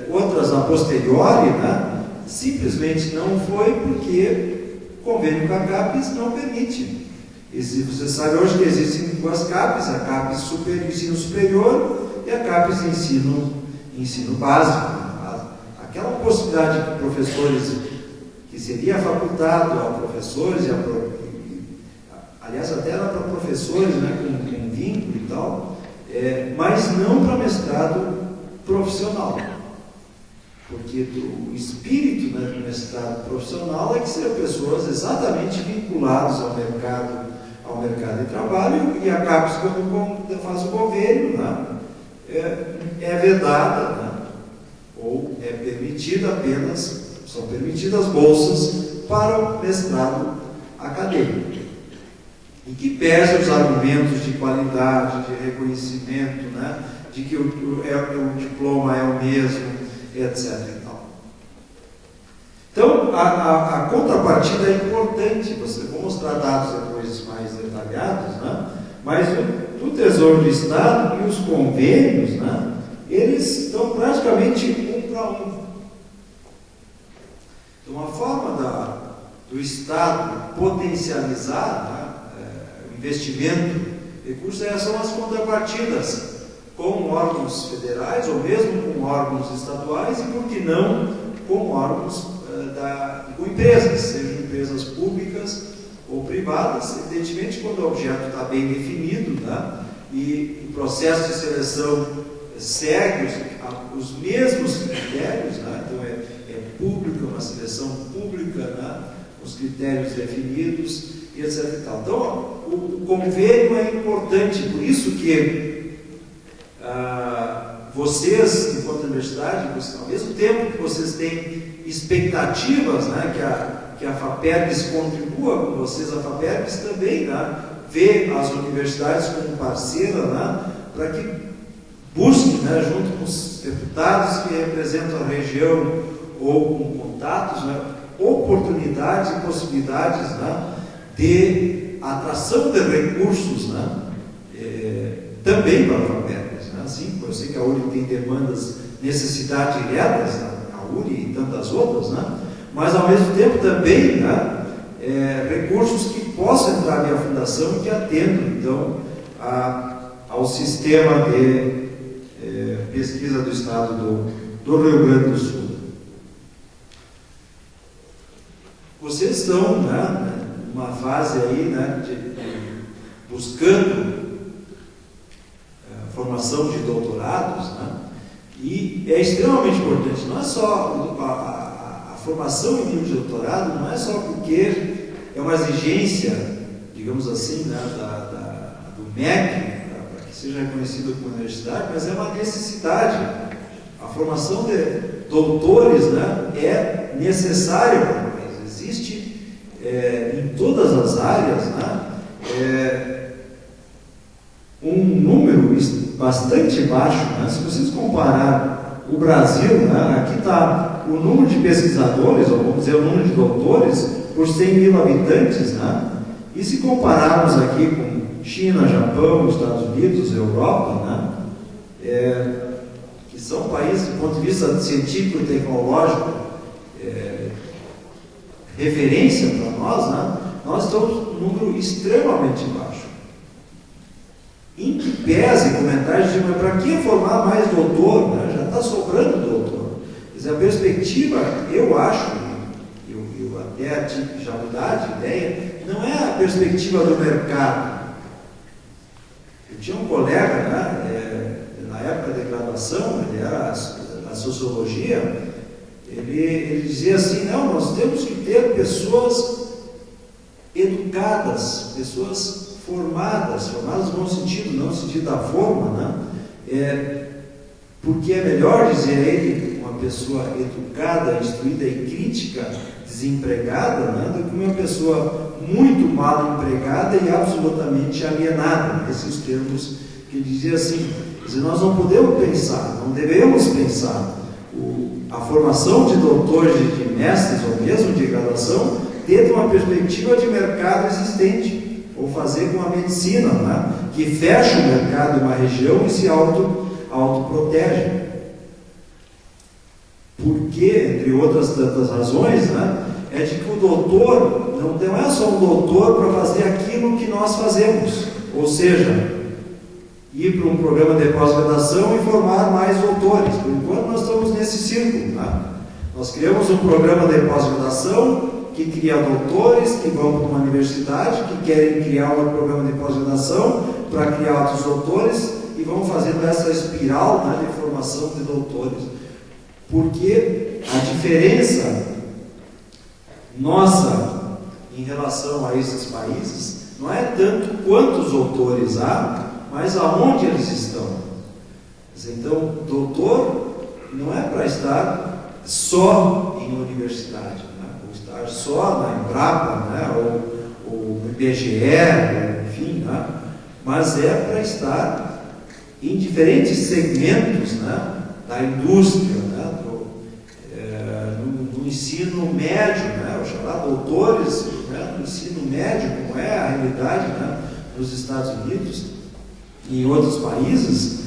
S5: Outras a posteriori, né? Simplesmente não foi porque o convênio com a CAPES não permite. E se você sabe hoje que existem duas CAPES, a CAPES Ensino Superior e a CAPES Ensino Básico. Aquela possibilidade de professores, que seria facultado a professores, aliás, até era para professores, né, com vínculo e tal, mas não para mestrado profissional. Porque o espírito, né, do mestrado profissional é que sejam pessoas exatamente vinculadas ao mercado de trabalho, e a CAPES, quando faz o convênio, né, é vedada, né, ou é permitida apenas, são permitidas bolsas para o mestrado acadêmico. E que pese os argumentos de qualidade, de reconhecimento, né, de que o diploma é o mesmo, etc. Então, a contrapartida é importante. Vou mostrar dados depois mais detalhados, né? Mas o Tesouro do Estado e os convênios, né, eles estão praticamente um para um. Então, uma forma do Estado potencializar, né, o investimento, recursos, são as contrapartidas com órgãos federais, ou mesmo com órgãos estaduais, e por que não com órgãos com empresas, sejam empresas públicas ou privadas, evidentemente quando o objeto está bem definido, né, e o processo de seleção segue os mesmos critérios, né, então é pública, uma seleção pública, né, os critérios definidos, e etc. E tal. Então, o convênio é importante, por isso que vocês, enquanto universidade, ao mesmo tempo que vocês têm expectativas, né, que a FAPERGS contribua com vocês, a FAPERGS também, né, vê as universidades como parceira, né, para que busque, né, junto com os deputados que representam a região ou com contatos, né, oportunidades e possibilidades, né, de atração de recursos, né, também para a FAPERGS. Né, assim, eu sei que a URI tem demandas, necessidades diretas, né, URI e tantas outras, né? Mas ao mesmo tempo também, né, recursos que possam entrar via fundação e que atendam então ao sistema de pesquisa do Estado do Rio Grande do Sul. Vocês estão, né, numa fase aí, né, de buscando formação de doutorados, né? E é extremamente importante, não é só a formação em nível de doutorado, não é só porque é uma exigência, digamos assim, né, do MEC, para que seja reconhecido como universidade, mas é uma necessidade. A formação de doutores, né, é necessária para o país. Existe em todas as áreas, né, um número bastante baixo, né? Se vocês comparar o Brasil, né, aqui está o número de pesquisadores, ou vamos dizer o número de doutores, por 100 mil habitantes, né? E se compararmos aqui com China, Japão, Estados Unidos, Europa, né, que são países, do ponto de vista científico e tecnológico, referência para nós, né, nós estamos num número extremamente baixo. Em que pese comentários de para que formar mais doutor, né? Já está sobrando doutor. Quer dizer, a perspectiva, eu acho, eu até já mudar de ideia, não é a perspectiva do mercado. Eu tinha um colega, né, na época da graduação, ele era da sociologia, ele dizia assim, não, nós temos que ter pessoas educadas, pessoas formadas no bom sentido, não no sentido da forma, né? Porque é melhor dizer ele uma pessoa educada, instruída e crítica, desempregada, né, do que uma pessoa muito mal empregada e absolutamente alienada. Esses os termos que ele dizia assim. Quer dizer, nós não podemos pensar, não devemos pensar a formação de doutores, de mestres ou mesmo de graduação dentro de uma perspectiva de mercado existente, ou fazer com a medicina, né, que fecha o mercado de uma região e se autoprotege. Porque, entre outras tantas razões, né, é de que o doutor não é só um doutor para fazer aquilo que nós fazemos, ou seja, ir para um programa de pós-graduação e formar mais doutores. Por enquanto nós estamos nesse círculo. Né? Nós criamos um programa de pós-graduação que cria doutores que vão para uma universidade, que querem criar um programa de pós-graduação para criar outros doutores e vão fazendo essa espiral, né, de formação de doutores. Porque a diferença nossa em relação a esses países não é tanto quantos doutores há, mas aonde eles estão. Então, doutor não é para estar só em universidade, né? Ou estar só na Embrapa, né? ou no IBGE, enfim, né? Mas é para estar em diferentes segmentos, né, da indústria, né, no ensino médio, né, o chamado doutores, né, no ensino médio, como é a realidade, né, nos Estados Unidos e em outros países.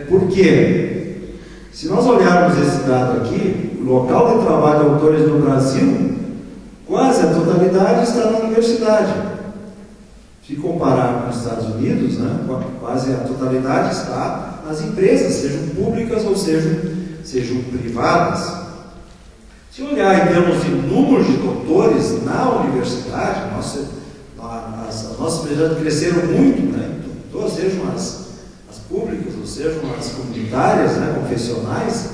S5: Por quê? Se nós olharmos esse dado aqui, o local de trabalho de doutores no Brasil, quase a totalidade está na universidade. Se comparar com os Estados Unidos, né, quase a totalidade está nas empresas, sejam públicas ou sejam privadas. Se olhar em termos de número de doutores na universidade, as nossas universidades cresceram muito, né, todas, sejam as públicas ou sejam as comunitárias, né, confessionais.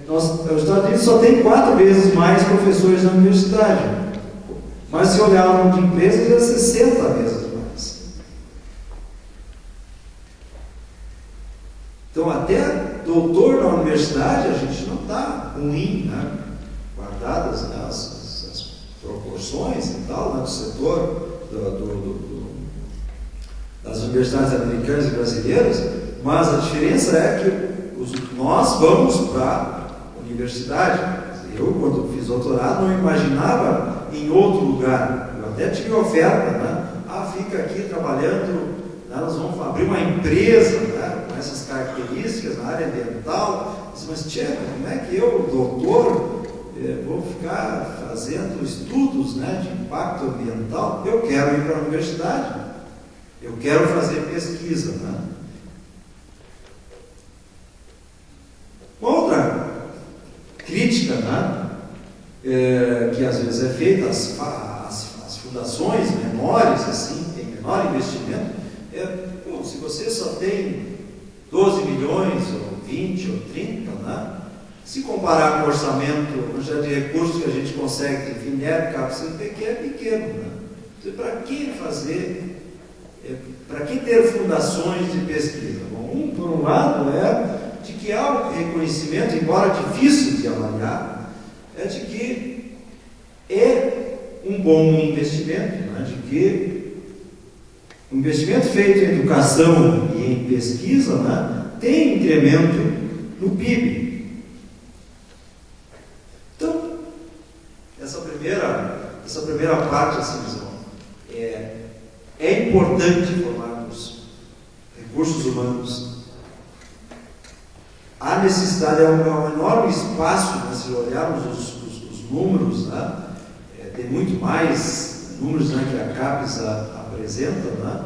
S5: Os Estados Unidos só tem 4 vezes mais professores na universidade. Mas se olhar o número de empresas, é 60 vezes mais. Então, até doutor na universidade, a gente não está ruim, né? Guardadas, né, as proporções e tal, né, do setor das universidades americanas e brasileiras, mas a diferença é que nós vamos para a universidade. Eu, quando fiz doutorado, não imaginava em outro lugar. Eu até tive oferta, né? Fica aqui trabalhando, né? Nós vamos abrir uma empresa, né, com essas características na área ambiental. Mas, tchê, como é que eu, doutor, vou ficar fazendo estudos, né, de impacto ambiental? Eu quero ir para a universidade, eu quero fazer pesquisa, né? Outra crítica, né, que às vezes é feita às fundações menores, assim, tem menor investimento, se você só tem 12 milhões, ou 20, ou 30, né, se comparar com o orçamento já de recursos que a gente consegue de FINEP, CAPES-CNPq, é pequeno. Né? Então, para que fazer, para que ter fundações de pesquisa? Bom, por um lado, de que há um reconhecimento, embora difícil de avaliar, de que é um bom investimento, né? De que o investimento feito em educação e em pesquisa, né, tem incremento no PIB. Então, essa primeira parte, assim, é importante formarmos recursos humanos. A necessidade é um enorme espaço, né, se olharmos os números, né, tem muito mais números, né, que a CAPES apresenta, né,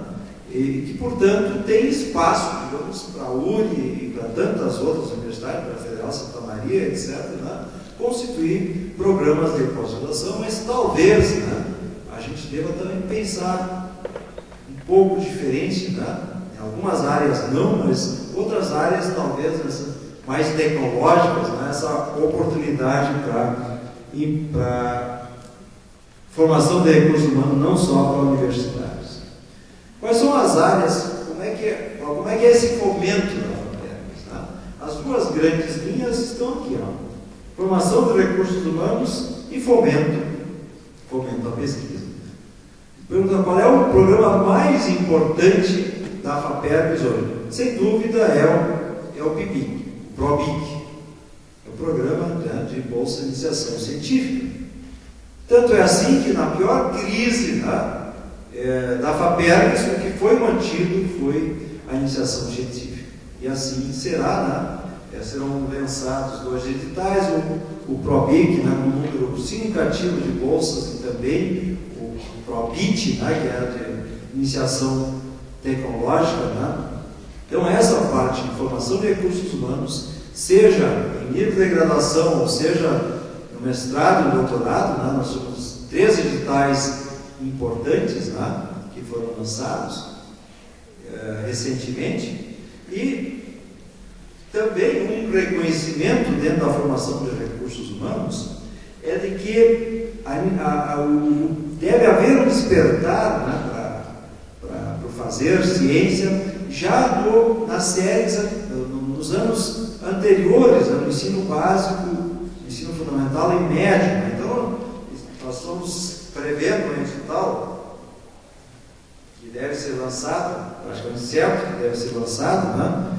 S5: e que, portanto, tem espaço, digamos, para a URI e para tantas outras universidades, para a Federal Santa Maria, etc., né, constituir programas de pós-graduação, mas talvez, né, a gente deva também pensar um pouco diferente, né, em algumas áreas não, mas outras áreas talvez mais tecnológicas, né, essa oportunidade para formação de recursos humanos não só para universidades. Quais são as áreas, como é que é esse fomento da FAPERGS? Né? As duas grandes linhas estão aqui, ó. Formação de recursos humanos e fomento à pesquisa. Pergunta qual é o programa mais importante da FAPERGS hoje? Sem dúvida é o PIBIC, o PROBIC, é o Programa, né, de Bolsa de Iniciação Científica. Tanto é assim que na pior crise, né, da FAPERGS, o que foi mantido foi a iniciação científica. E assim será, né? Serão lançados 2 editais, o PROBIC, né, com um número significativo de bolsas, e também o PROBIT, né, que é a de iniciação tecnológica. Né? Então, essa parte de formação de recursos humanos, seja em nível de graduação, ou seja no mestrado e doutorado, né, nós temos 3 editais importantes, né, que foram lançados recentemente, e também um reconhecimento dentro da formação de recursos humanos é de que deve haver um despertar, né, para fazer ciência já nas séries, nos anos anteriores, no ensino básico, ensino fundamental e médio. Né? Então, nós estamos prevendo um edital que deve ser lançado, praticamente certo que deve ser lançado, né?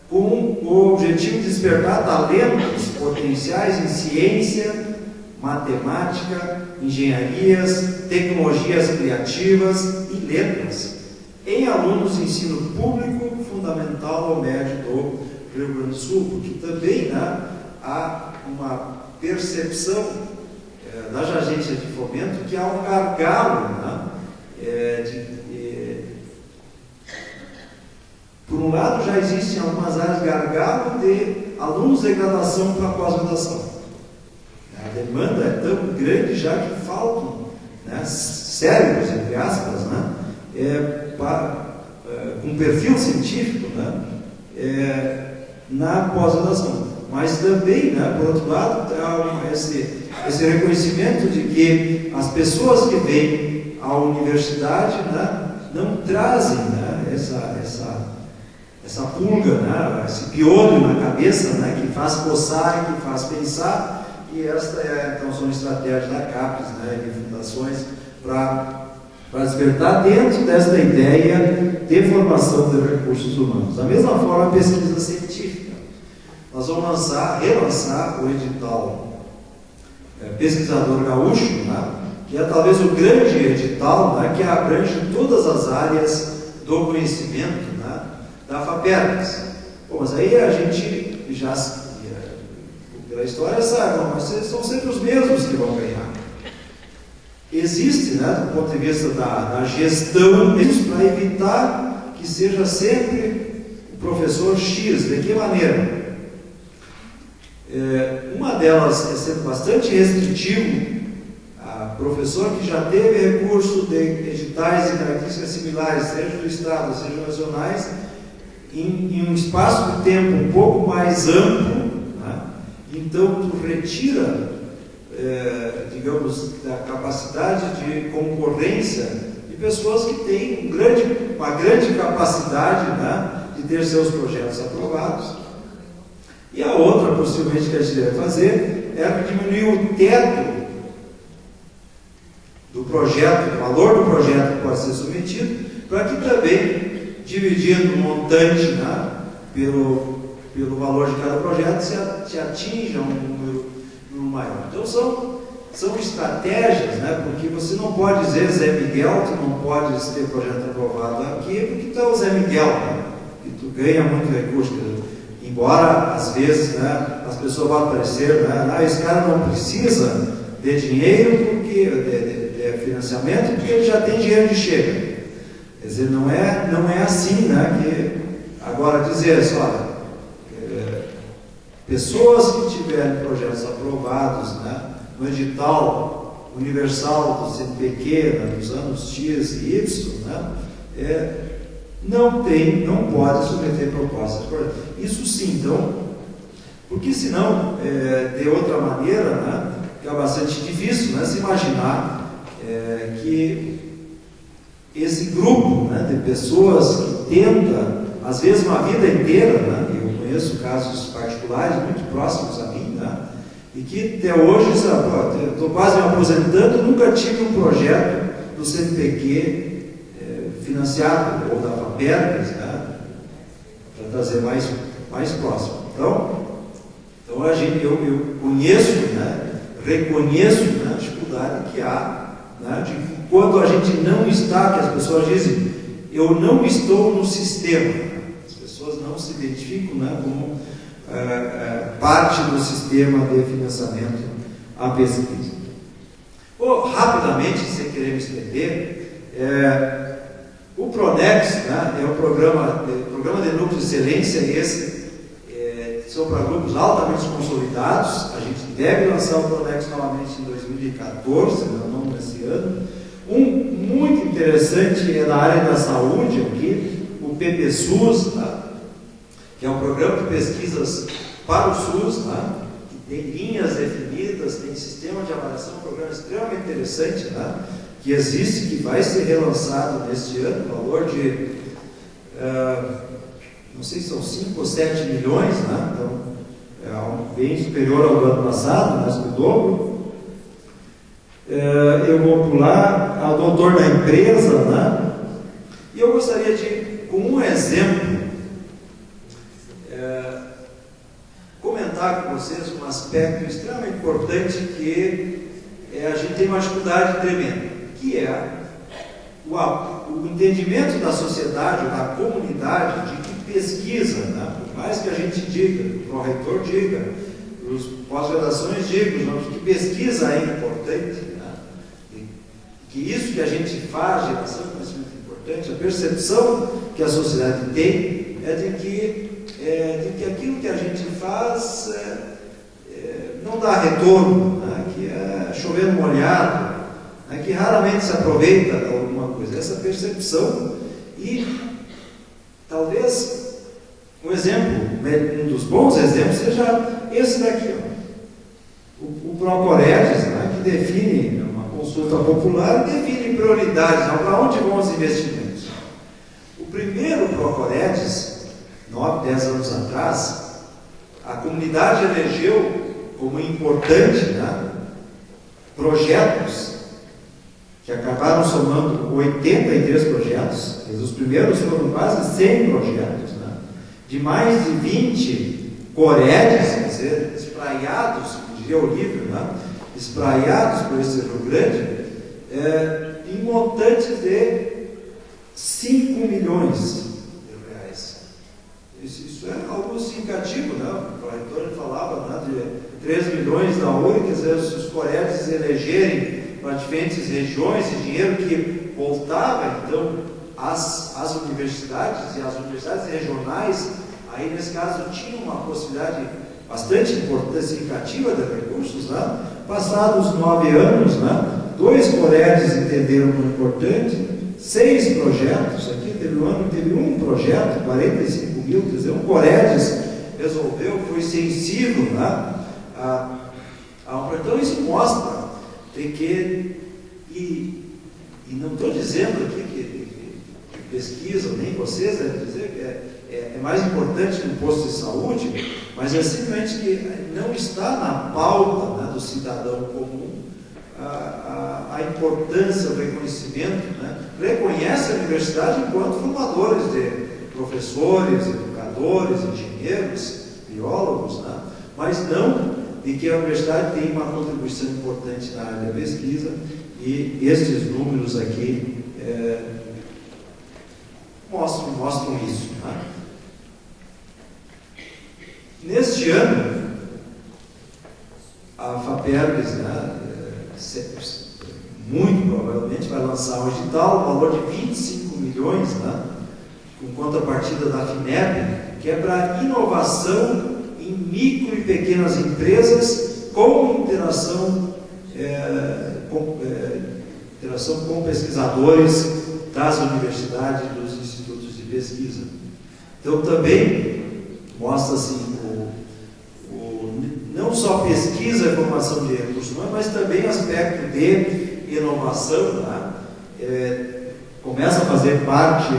S5: Com o objetivo de despertar talentos potenciais em ciência, matemática, engenharias, tecnologias criativas e letras, em alunos de ensino público, fundamental ou médio do Rio Grande do Sul, porque também, né, há uma percepção das agências de fomento que há um gargalo, né, por um lado, já existem algumas áreas gargalo de alunos de graduação para pós-graduação. A demanda é tão grande já que faltam, né, cérebros, entre aspas, né, com perfil científico, né, na pós-graduação. Mas também, né, por outro lado, há esse reconhecimento de que as pessoas que vêm à universidade, né, não trazem, né, essa pulga, né, esse piolho na cabeça, né, que faz coçar e que faz pensar, e então são estratégias da CAPES, né, de fundações para despertar dentro desta ideia de formação de recursos humanos. Da mesma forma, a pesquisa científica. Nós vamos relançar o edital Pesquisador Gaúcho, né, que é talvez o grande edital, né, que abrange todas as áreas do conhecimento, né, da FAPERGS. Bom, mas aí a gente já, pela história, sabe, mas são sempre os mesmos que vão ganhar. Existe, né, do ponto de vista da gestão, para evitar que seja sempre o professor X. De que maneira? Uma delas é sendo bastante restritivo, a professor que já teve recurso de editais e características similares, seja do Estado, seja nacionais, em um espaço de tempo um pouco mais amplo, né? Então tu retira, digamos, da capacidade de concorrência de pessoas que têm uma grande capacidade, né, de ter seus projetos aprovados. E a outra, possivelmente, que a gente deve fazer é diminuir o teto do projeto, o valor do projeto que pode ser submetido, para que também, dividindo o montante, né, pelo valor de cada projeto, se atinja um número maior. Então são estratégias, né, porque você não pode dizer Zé Miguel, tu não pode ter projeto aprovado aqui, porque tu é o Zé Miguel, né, e tu ganha muito recurso. Embora, às vezes, né, as pessoas vão aparecer, né, esse cara não precisa de dinheiro, de financiamento, porque ele já tem dinheiro de chega. Quer dizer, não é assim, né, que agora dizer só, pessoas que tiverem projetos aprovados, né, no edital universal do CNPq, né, dos anos X e Y, né, não pode submeter propostas. Isso sim, então, porque senão, de outra maneira, né, fica bastante difícil, né, se imaginar que esse grupo, né, de pessoas que tenta, às vezes uma vida inteira, né, eu conheço casos particulares muito próximos a mim, né, e que até hoje, estou quase me aposentando, nunca tive um projeto do CNPq financiado, ou da FAPERGS, né, para trazer mais próximo. Então eu conheço, né, reconheço, né, a dificuldade que há, né, de quando a gente não está, que as pessoas dizem, eu não estou no sistema, né, as pessoas não se identificam, né, como parte do sistema de financiamento à pesquisa. Rapidamente, sem querer me estender, o PRONEX, né, é o programa de núcleo de excelência, esse são para grupos altamente consolidados. A gente deve lançar o PRONEX novamente em 2014, não nesse ano. Muito interessante é na área da saúde aqui, o PPSUS, tá? Que é um programa de pesquisas para o SUS, tá? Que tem linhas definidas, tem sistema de avaliação, um programa extremamente interessante, tá? Que existe, que vai ser relançado neste ano, valor de, não sei se são 5 ou 7 milhões, né? Então, é bem superior ao do ano passado, mas do dobro. Eu vou pular ao doutor da empresa, né? E eu gostaria de, com um exemplo, comentar com vocês um aspecto extremamente importante que a gente tem uma dificuldade tremenda, que é o entendimento da sociedade, da comunidade, de que pesquisa, né? Por mais que a gente diga, o pró-reitor diga, os pós-graduações digam, que pesquisa é importante, né? Que isso que a gente faz, geração de conhecimento é importante, a percepção que a sociedade tem é de que aquilo que a gente faz não dá retorno, né? Que é chover no molhado, né? Que raramente se aproveita alguma coisa. Essa percepção, e talvez um dos bons exemplos seja esse daqui, ó. O Procoredes, né? Que define uma consulta popular, define prioridades, para onde vão os investimentos. O primeiro Procoredes, 9, 10 anos atrás, a comunidade elegeu como importante, né, projetos que acabaram somando 83 projetos. Os primeiros foram quase 100 projetos, né, de mais de 20 coredes, quer dizer, espraiados, como diria o livro, né, espraiados por esse Rio Grande, em montantes de 5 milhões. Isso é algo significativo, né? O reitor falava, né, de 3 milhões da URI, quer dizer, se os coretes elegerem para diferentes regiões, e dinheiro que voltava, então, às universidades, e as universidades regionais, aí nesse caso tinha uma possibilidade bastante importante, significativa de recursos, né? Passados 9 anos, né, 2 coretes entenderam como importante, 6 projetos, aqui teve um ano que teve um projeto, 45 mil, quer dizer, um Coredes resolveu, foi sensível, né, então isso mostra que, e não estou dizendo aqui que pesquisa, nem vocês devem dizer que é mais importante que um posto de saúde, mas é simplesmente que não está na pauta, né, do cidadão comum a importância, o reconhecimento, né? Reconhece a universidade enquanto formadores de professores, educadores, engenheiros, biólogos, né? Mas não de que a universidade tem uma contribuição importante na área da pesquisa, e estes números aqui mostram isso, né? Neste ano, a FAPERGS, né, muito provavelmente vai lançar um edital, valor de 25 milhões, né, com contrapartida da FINEP, que é para inovação em micro e pequenas empresas com interação com pesquisadores das universidades e dos institutos de pesquisa. Então também mostra assim não só pesquisa e formação de recursos humanos, mas também aspecto de inovação, tá? começa a fazer parte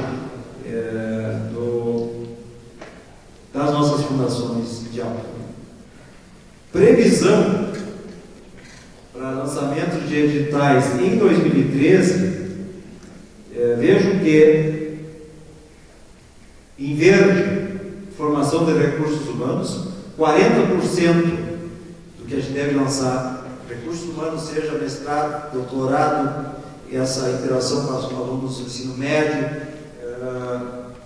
S5: das nossas fundações de apoio. Previsão para lançamento de editais em 2013, vejo que em verde, formação de recursos humanos, 40% do que a gente deve lançar, recursos humanos, seja mestrado, doutorado, essa interação com os alunos do ensino médio,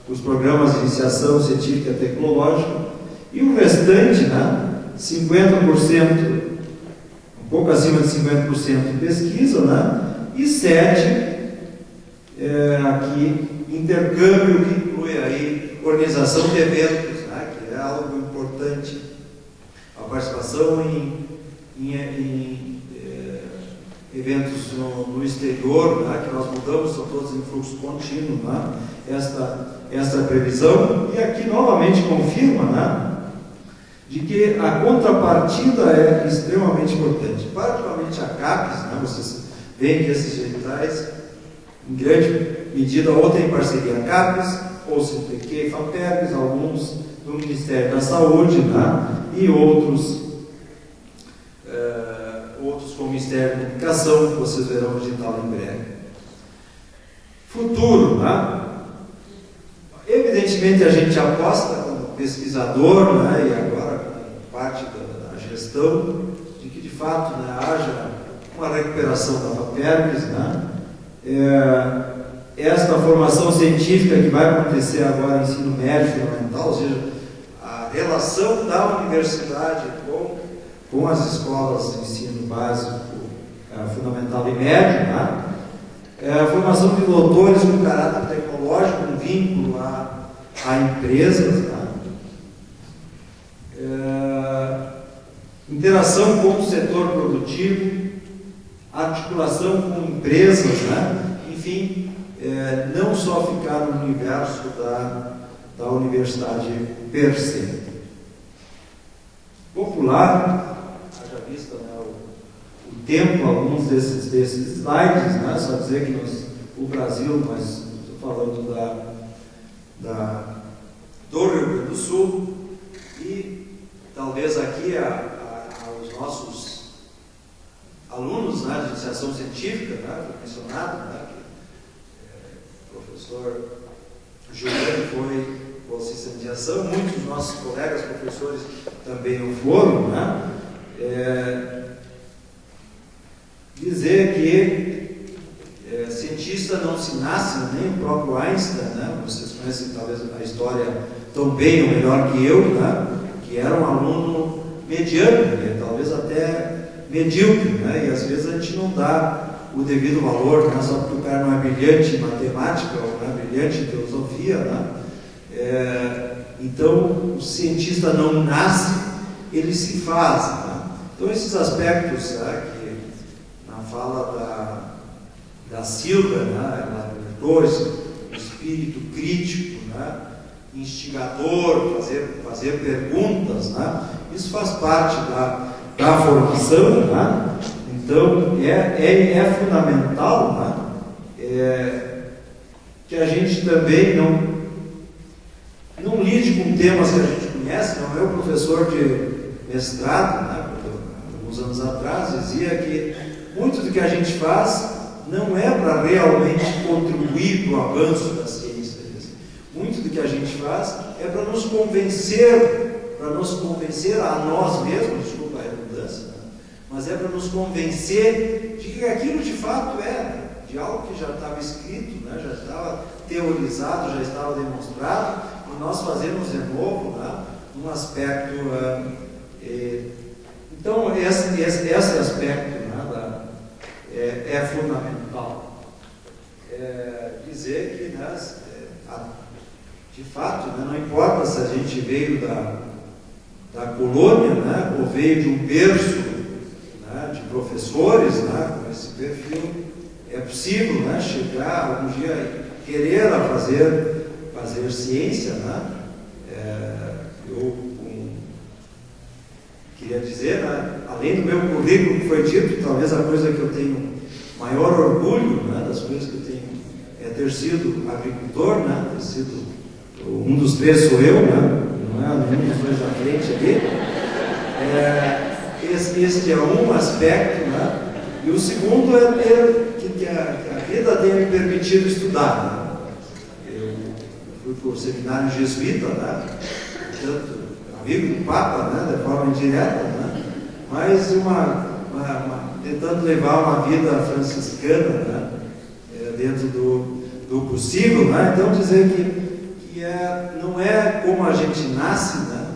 S5: os programas de iniciação científica e tecnológica, e o restante, 50%, um pouco acima de 50% em pesquisa, e 7% aqui, intercâmbio, que inclui aí organização de eventos, que é algo importante, a participação em eventos no exterior, que nós mudamos, são todos em fluxo contínuo, esta previsão, e aqui novamente confirma de que a contrapartida é extremamente importante, particularmente a CAPES, vocês veem que esses editais, em grande medida, ou tem parceria a CAPES, ou CNPq, FAPERGS, alguns do Ministério da Saúde, e outros com o Ministério da Comunicação, que vocês verão no digital em breve. Futuro, evidentemente a gente aposta como pesquisador, e agora como parte da gestão, de que de fato haja uma recuperação da FAPERGS, esta formação científica que vai acontecer agora no ensino médio fundamental, ou seja, a relação da universidade com as escolas de ensino básico, fundamental e médio, a formação de doutores com caráter tecnológico, um vínculo a empresas, interação com o setor produtivo, articulação com empresas, enfim, não só ficar no universo da universidade per se. Popular, haja vista o tempo, alguns desses slides, só dizer que o Brasil, mas estou falando do Rio Grande do Sul, e talvez aqui aos nossos alunos de iniciação científica, foi mencionado, que o professor Juliano foi bolsista de ação, muitos dos nossos colegas professores também o foram, dizer que cientista não se nasce, nem o próprio Einstein, vocês conhecem talvez a história tão bem ou melhor que eu, que era um aluno mediano, talvez até medíocre, e às vezes a gente não dá o devido valor, só porque o cara não é brilhante em matemática ou não é brilhante em filosofia, então o cientista não nasce, ele se faz. Então esses aspectos que na fala da Silvia, ela alertou o espírito crítico, instigador, fazer perguntas, isso faz parte da formação, então é fundamental que a gente também não lide com temas que a gente conhece. O meu professor de mestrado, alguns anos atrás, dizia que muito do que a gente faz não é para realmente contribuir para o avanço da ciência. Muito do que a gente faz é para nos convencer a nós mesmos, desculpa a redundância, mas é para nos convencer de que aquilo de fato de algo que já estava escrito, já estava teorizado, já estava demonstrado, e nós fazemos de novo, num aspecto. Então, esse aspecto é fundamental. Dizer que, de fato, não importa se a gente veio da colônia, ou veio de um berço de professores, com esse perfil, é possível chegar algum dia querer fazer ciência. Eu queria dizer, além do meu currículo que foi dito, talvez a coisa que eu tenho maior orgulho, das coisas que eu tenho ter sido agricultor, né? Ter sido um dos 3 sou eu, né? Não é nenhum dos 2 à frente ali. Este é um aspecto, né? E o segundo é que a vida tenha me permitido estudar. Né? Eu fui para o seminário jesuíta, né? Portanto, amigo do Papa, né? De forma indireta, né? Mas tentando levar uma vida franciscana, né? Dentro do possível, né? Então dizer que não é como a gente nasce, né?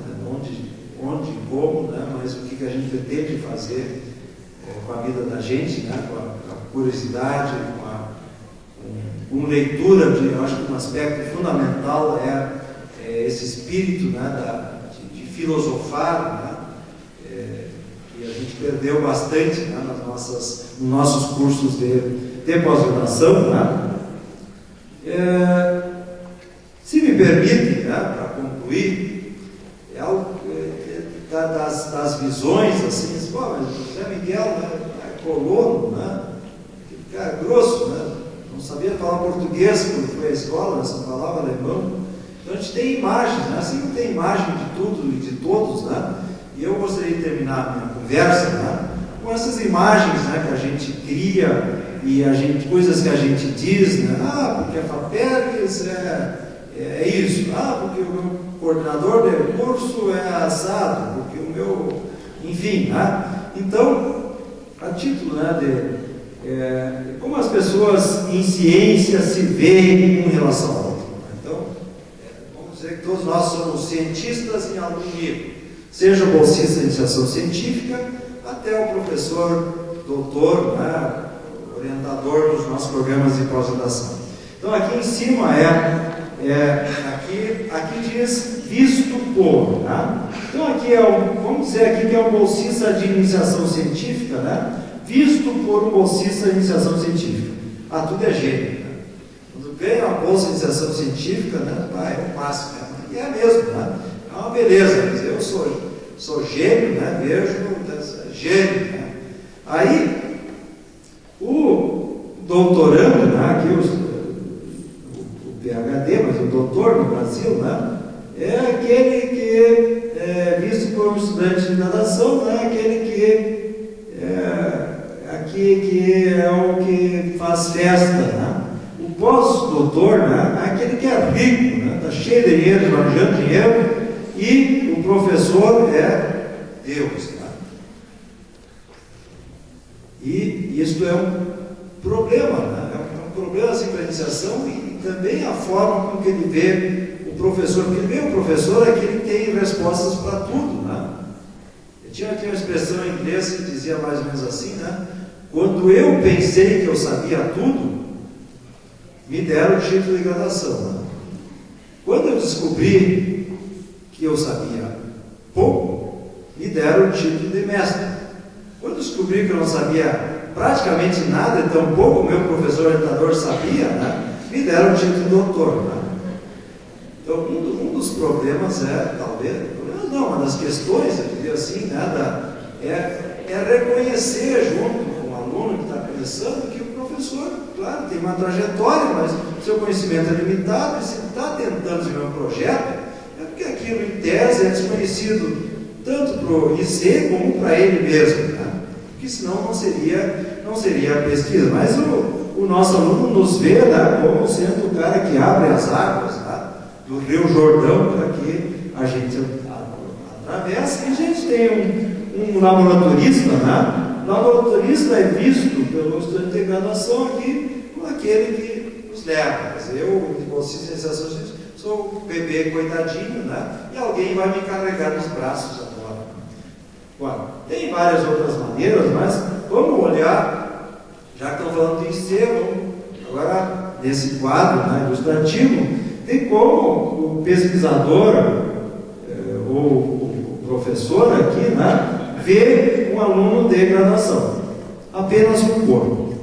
S5: Onde e como, né? Mas o que a gente pretende fazer com a vida da gente, né? Com a curiosidade, com leitura, eu acho que um aspecto fundamental é esse espírito, né? De filosofar, né? Que a gente perdeu bastante, né? Nos nossos cursos de pós-graduação, né? Se me permite, né? Para concluir, é algo das visões, assim, pô, mas o José Miguel, né, é colono, né, cara grosso, né, não sabia falar português quando foi à escola, só falava alemão. Então a gente tem imagens, né, assim tem imagem de tudo e de todos, né, e eu gostaria de terminar a minha conversa, né, com essas imagens, né, que a gente cria e coisas que a gente diz, né, porque a FAPERGS é isso, porque o meu coordenador de curso é assado, porque o meu, enfim, né? Então, a título, né, de como as pessoas em ciência se veem em relação ao outro. Então, vamos dizer que todos nós somos cientistas em algum nível, seja o bolsista de iniciação científica, até o professor, doutor, né, orientador dos nossos programas de pós-graduação. Então, aqui em cima aqui diz visto por, né? Então aqui vamos dizer aqui que é um bolsista de iniciação científica, né? Visto por um bolsista de iniciação científica. Tudo é gênio, né? Quando ganha uma bolsa de iniciação científica, né? É o máximo, né? E é mesmo, né? É uma beleza, eu sou gênio, né? Vejo gênio, né? Aí o doutorando, né? Aqui PhD, mas o doutor no Brasil, né, é aquele que é visto como estudante de natação, né, aquele que é o que faz festa, né. O pós-doutor, né, é aquele que é rico, né, está cheio de dinheiro, manjando dinheiro, e o professor é Deus. Né. E isso é um problema, né, é um problema assim, para a iniciação e também a forma com que ele vê o professor, porque ele vê o professor é que ele tem respostas para tudo, né? Eu tinha aqui uma expressão em inglês que dizia mais ou menos assim, né? Quando eu pensei que eu sabia tudo, me deram o título de graduação, né? Quando eu descobri que eu sabia pouco, me deram o título de mestre. Quando eu descobri que eu não sabia praticamente nada, então pouco o meu professor orientador sabia, né? Me deram o título de doutor. Né? Então, um dos problemas uma das questões, eu diria assim, né, é reconhecer junto com o aluno que está começando que o professor, claro, tem uma trajetória, mas seu conhecimento é limitado, e se ele está tentando desenvolver um projeto, é porque aquilo em tese é desconhecido tanto para o IC como para ele mesmo, né? Porque senão não seria pesquisa. Mas o nosso aluno nos vê, né, como sendo o cara que abre as águas, né, do Rio Jordão para que a gente atravesse. E a gente tem um laboratorista, né? O laboratorista é visto pelo estudante de graduação aqui como aquele que nos leva. Quer dizer, eu, de bolsista de iniciação científica, sou o bebê coitadinho, né? E alguém vai me carregar nos braços agora. Bom, tem várias outras maneiras, mas vamos olhar. Já que estão falando de IC, agora nesse quadro, né, ilustrativo, tem como o pesquisador ou o professor aqui, né, vê um aluno de graduação, apenas um corpo,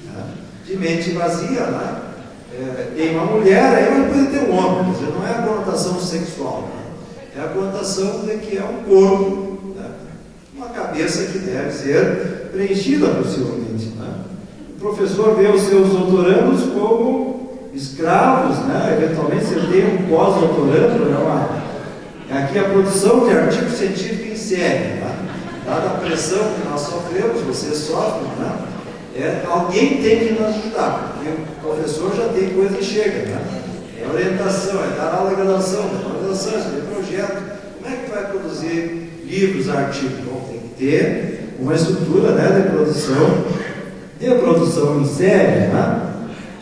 S5: né, de mente vazia, né, tem uma mulher, aí vai poder ter um homem, quer dizer, não é a conotação sexual, né, é a conotação de que é um corpo, né, uma cabeça que deve ser preenchida possivelmente. Né? O professor vê os seus doutorandos como escravos, né? Eventualmente você tem um pós-doutorando, aqui a produção de artigo científico em série, tá? Dada a pressão que nós sofremos, vocês sofrem, né? Alguém tem que nos ajudar, porque o professor já tem coisa que chega, né? É orientação, é dar aula de graduação, escrever projeto. Como é que vai produzir livros, artigos? Bom, tem que ter uma estrutura, né, de produção em série, né?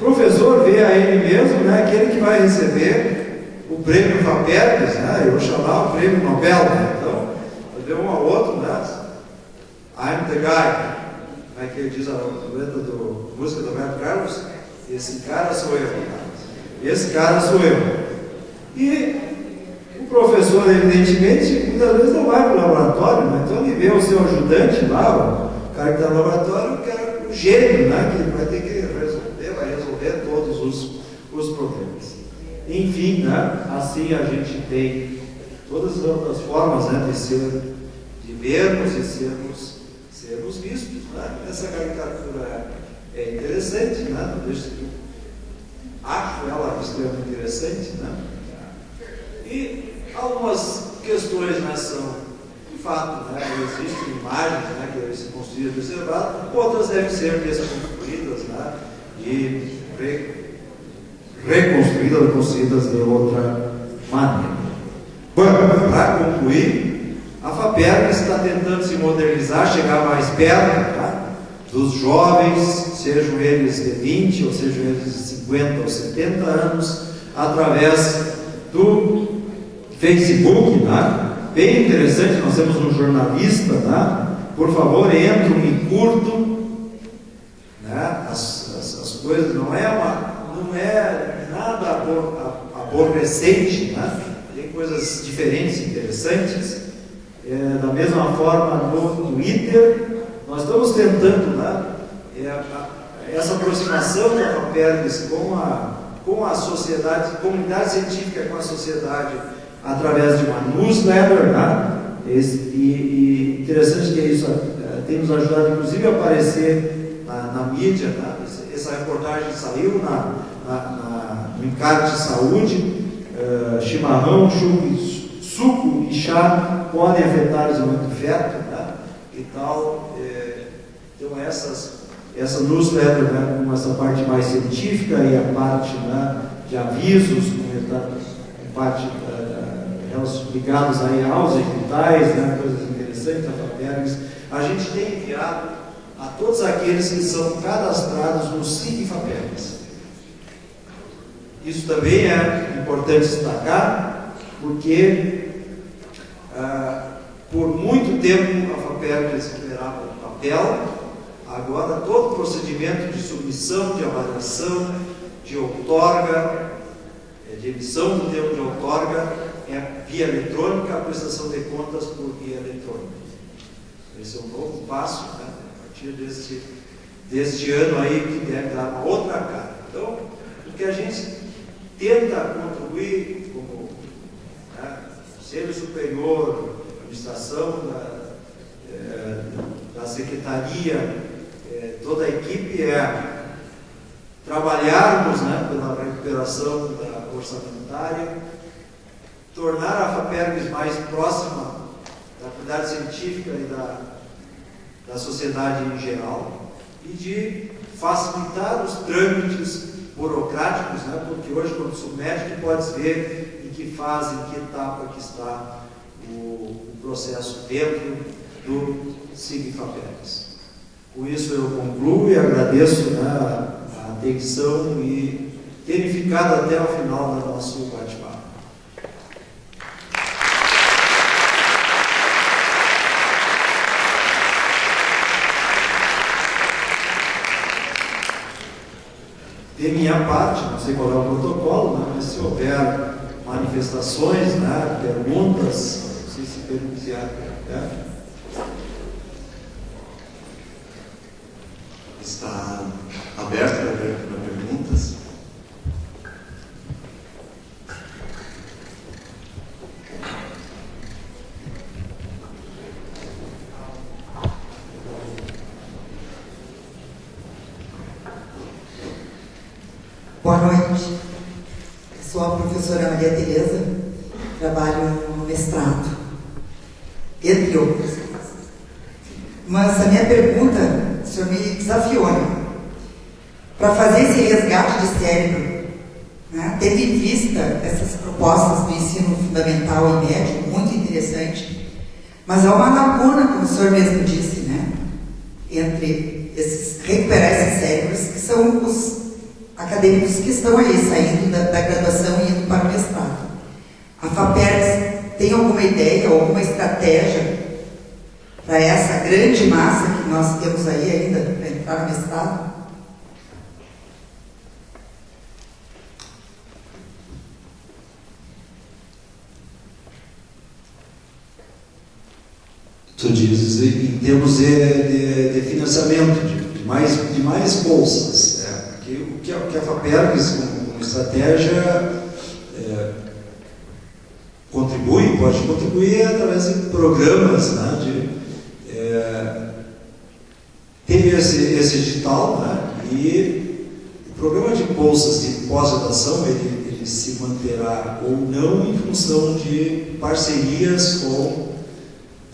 S5: O professor vê a ele mesmo, né, aquele que vai receber o prêmio FAPERGS, né? Eu vou chamar o prêmio Nobel, né? Então, vai ver um ao outro, né? I'm the guy. Como é que ele diz a letra do música do Roberto Carlos? Esse cara sou eu. Esse cara sou eu. E o professor, evidentemente, muitas vezes não vai para o laboratório, né? Então ele vê o seu ajudante lá, o cara que está no laboratório, o gênio, né? Que ele vai ter que vai resolver todos os problemas. Enfim, né? Assim a gente tem todas as outras formas, né, de vermos e sermos vistos, né? Essa caricatura é interessante, né? Acho ela extremamente interessante, né? E algumas questões, né, são de fato, né? Existem imagens, né, que devem ser construídas e preservadas, outras devem ser desconstruídas, né? E reconstruídas ou construídas de outra maneira. Bom, para concluir, a FAPERGS está tentando se modernizar, chegar mais perto, tá, dos jovens, sejam eles de 20 ou sejam eles de 50 ou 70 anos, através do Facebook, tá? Bem interessante, nós temos um jornalista, tá? Por favor, entram e curtam, né? As coisas, não é nada aborrecente, né? Tem coisas diferentes, interessantes. Da mesma forma, no Twitter, nós estamos tentando, né, essa aproximação da FAPERGS com a sociedade, comunidade científica com a sociedade, através de uma newsletter, né? E interessante que isso tem nos ajudado, inclusive, a aparecer na mídia, né? Essa reportagem saiu no Encarte de Saúde. Chimarrão, suco e chá podem afetar o desenvolvimento do feto, né? E tal. Então essa newsletter, né, com essa parte mais científica e a parte, né, de avisos, com parte ligados aí aos editais, né, coisas interessantes da FAPERGS, a gente tem enviado a todos aqueles que são cadastrados no SIG FAPERGS. Isso também é importante destacar, porque por muito tempo a FAPERGS liberava o papel. Agora todo o procedimento de submissão, de avaliação, de outorga, de emissão do termo de outorga é via eletrônica, a prestação de contas por via eletrônica. Esse é um novo passo, né, a partir deste ano aí, que deve dar uma outra cara. Então, o que a gente tenta contribuir como, né, Conselho Superior, administração da Secretaria, toda a equipe, trabalharmos, né, pela recuperação da orçamentária, tornar a FAPERGS mais próxima da comunidade científica e da sociedade em geral, e de facilitar os trâmites burocráticos, né, porque hoje, quando submete, tu podes ver em que fase, em que etapa que está o processo dentro do SIG FAPERGS. Com isso eu concluo e agradeço, né, a atenção e terem ficado até o final do nosso bate-papo. De minha parte, não sei qual é o protocolo, né, mas se houver manifestações, né, perguntas, não sei se perguntar, né?
S4: Está aberto para perguntas.
S6: Boa noite. professora Maria Tereza, trabalho no mestrado, entre outras coisas. Mas a minha pergunta, o senhor me desafiou, né? Para fazer esse resgate de cérebro, né, tendo em vista essas propostas do ensino fundamental e médio, muito interessante, mas há uma lacuna, como o senhor mesmo disse, né, entre recuperar esses cérebros, que são os acadêmicos que estão aí, saindo da graduação e indo para o mestrado. A FAPERGS tem alguma ideia, alguma estratégia para essa grande massa que nós temos aí ainda para entrar no mestrado?
S5: Tu dizes em termos de financiamento, de mais bolsas. O que a FAPERGS, como estratégia, pode contribuir através de programas, né, teve esse edital, né, e o programa de bolsas de pós-graduação ele se manterá ou não em função de parcerias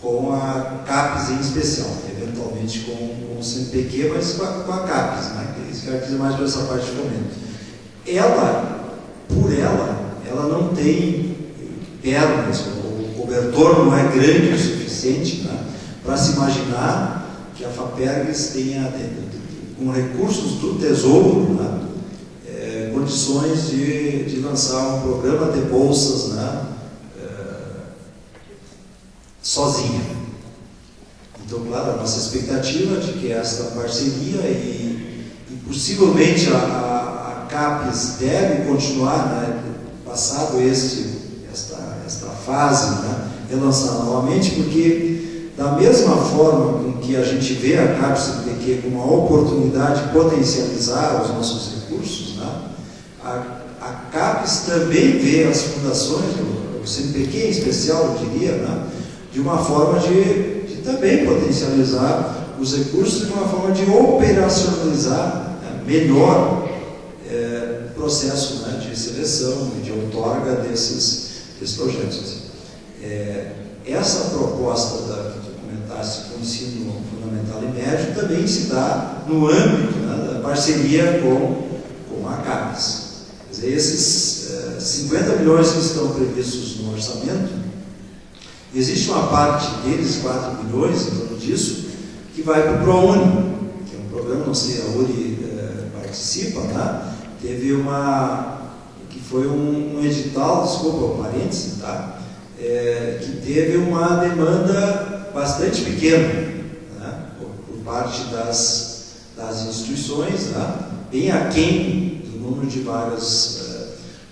S5: com a CAPES em especial, eventualmente com o CNPq, mas com a CAPES, né, que se caracteriza mais por essa parte de fomento. Ela não tem pernas, o cobertor não é grande o suficiente, né, para se imaginar que a FAPERGS tenha, com recursos do Tesouro, né, condições de lançar um programa de bolsas, né, sozinha. Então, claro, a nossa expectativa é de que esta parceria e possivelmente a CAPES deve continuar, né, passado esta fase, né, relançar novamente, porque da mesma forma com que a gente vê a CAPES CNPq como uma oportunidade de potencializar os nossos recursos, né, a CAPES também vê as fundações, o CNPq em especial, eu diria, né, de uma forma de também potencializar os recursos, de uma forma de operacionalizar, né, melhor o processo, né, de seleção e de outorga desses projetos. Essa proposta que tu comentaste com o ensino fundamental e médio também se dá no âmbito, né, da parceria com a CAPES. Quer dizer, esses 50 milhões que estão previstos no orçamento, existe uma parte deles, 4 milhões, em torno disso, que vai para o ProUni, que é um programa, não sei, a URI participa, né? Teve que foi um edital, desculpa, parênteses, tá? Que teve uma demanda bastante pequena, né? Por parte das instituições, né? Bem aquém do número de vagas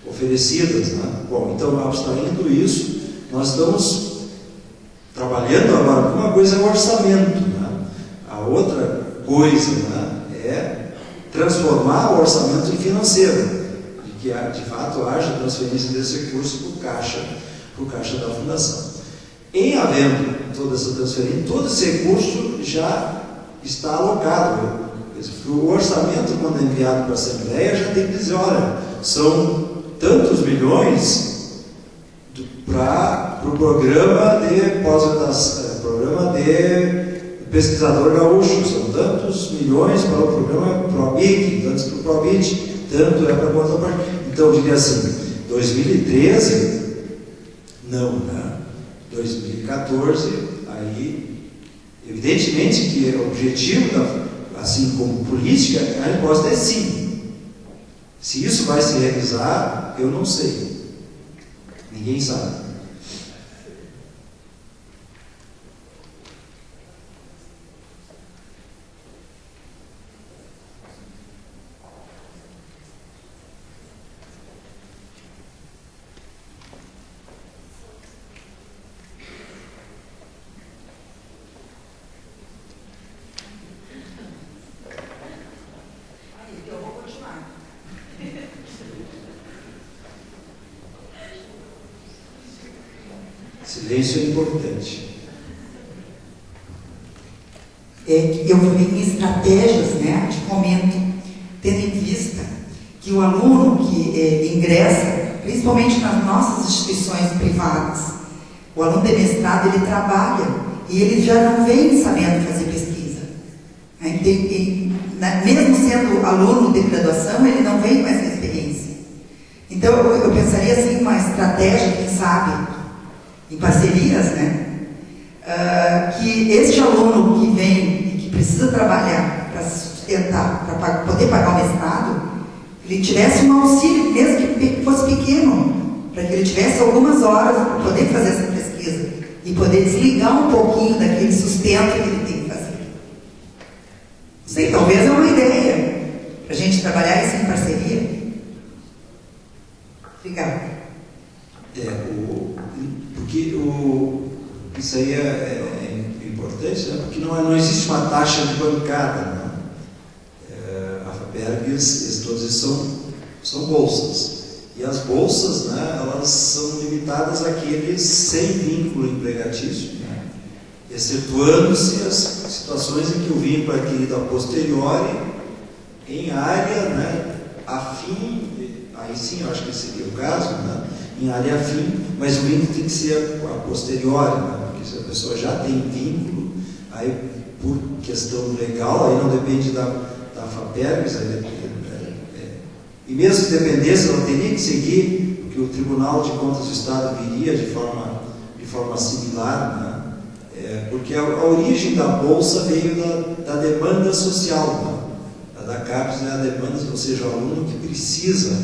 S5: oferecidas, né? Bom, então, abstraindo isso, nós estamos trabalhando agora, uma coisa é o orçamento, né? A outra coisa, né, é transformar o orçamento em financeiro, de que de fato haja transferência desse recurso para o caixa da fundação. Em havendo toda essa transferência, todo esse recurso já está alocado. O orçamento, quando é enviado para a Assembleia, já tem que dizer, olha, são tantos milhões para o programa de pós-graduação, programa de pesquisador gaúcho, são tantos milhões para o programa ProBIC, tantos para o ProBIT, tanto é para a contraparte. Então, eu diria assim, 2013, não, né? 2014, aí, evidentemente que o objetivo, assim como política, a resposta é sim. Se isso vai se realizar, eu não sei. Ninguém sabe.
S6: Eu vou continuar.
S5: Silêncio é importante.
S6: Eu falei em estratégias, de fomento, tendo em vista que o aluno que ingressa principalmente nas nossas instituições privadas, o aluno de mestrado, ele trabalha e ele já não vem sabendo fazer pesquisa. Mesmo sendo aluno de graduação, ele não vem com essa experiência. Então, eu pensaria assim, uma estratégia, quem sabe, em parcerias, né? Que este aluno que vem e que precisa trabalhar para se sustentar, para poder pagar o mestrado, ele tivesse um auxílio, mesmo que fosse pequeno, para que ele tivesse algumas horas para poder fazer essa pesquisa e poder desligar um pouquinho daquele sustento que ele tem que fazer. Não sei, talvez é uma ideia para a gente trabalhar isso em parceria. Obrigada.
S5: Isso aí é importante, né? Porque não existe uma taxa de bancada, né? A FAPERGS, todos eles são bolsas. E as bolsas, né, elas são limitadas àqueles sem vínculo empregatício, né? Excetuando-se as situações em que o vínculo é adquirido a posteriori em área, né, afim, aí sim eu acho que seria o caso, né, em área afim, mas o vínculo tem que ser a posteriori, né, porque se a pessoa já tem vínculo, aí por questão legal, aí não depende da FAPERGS, e mesmo se dependesse, ela teria que seguir, porque o Tribunal de Contas do Estado viria de forma similar, né? Porque a origem da Bolsa veio da demanda social, né? A da CAPES é a demanda, ou seja, o aluno que precisa,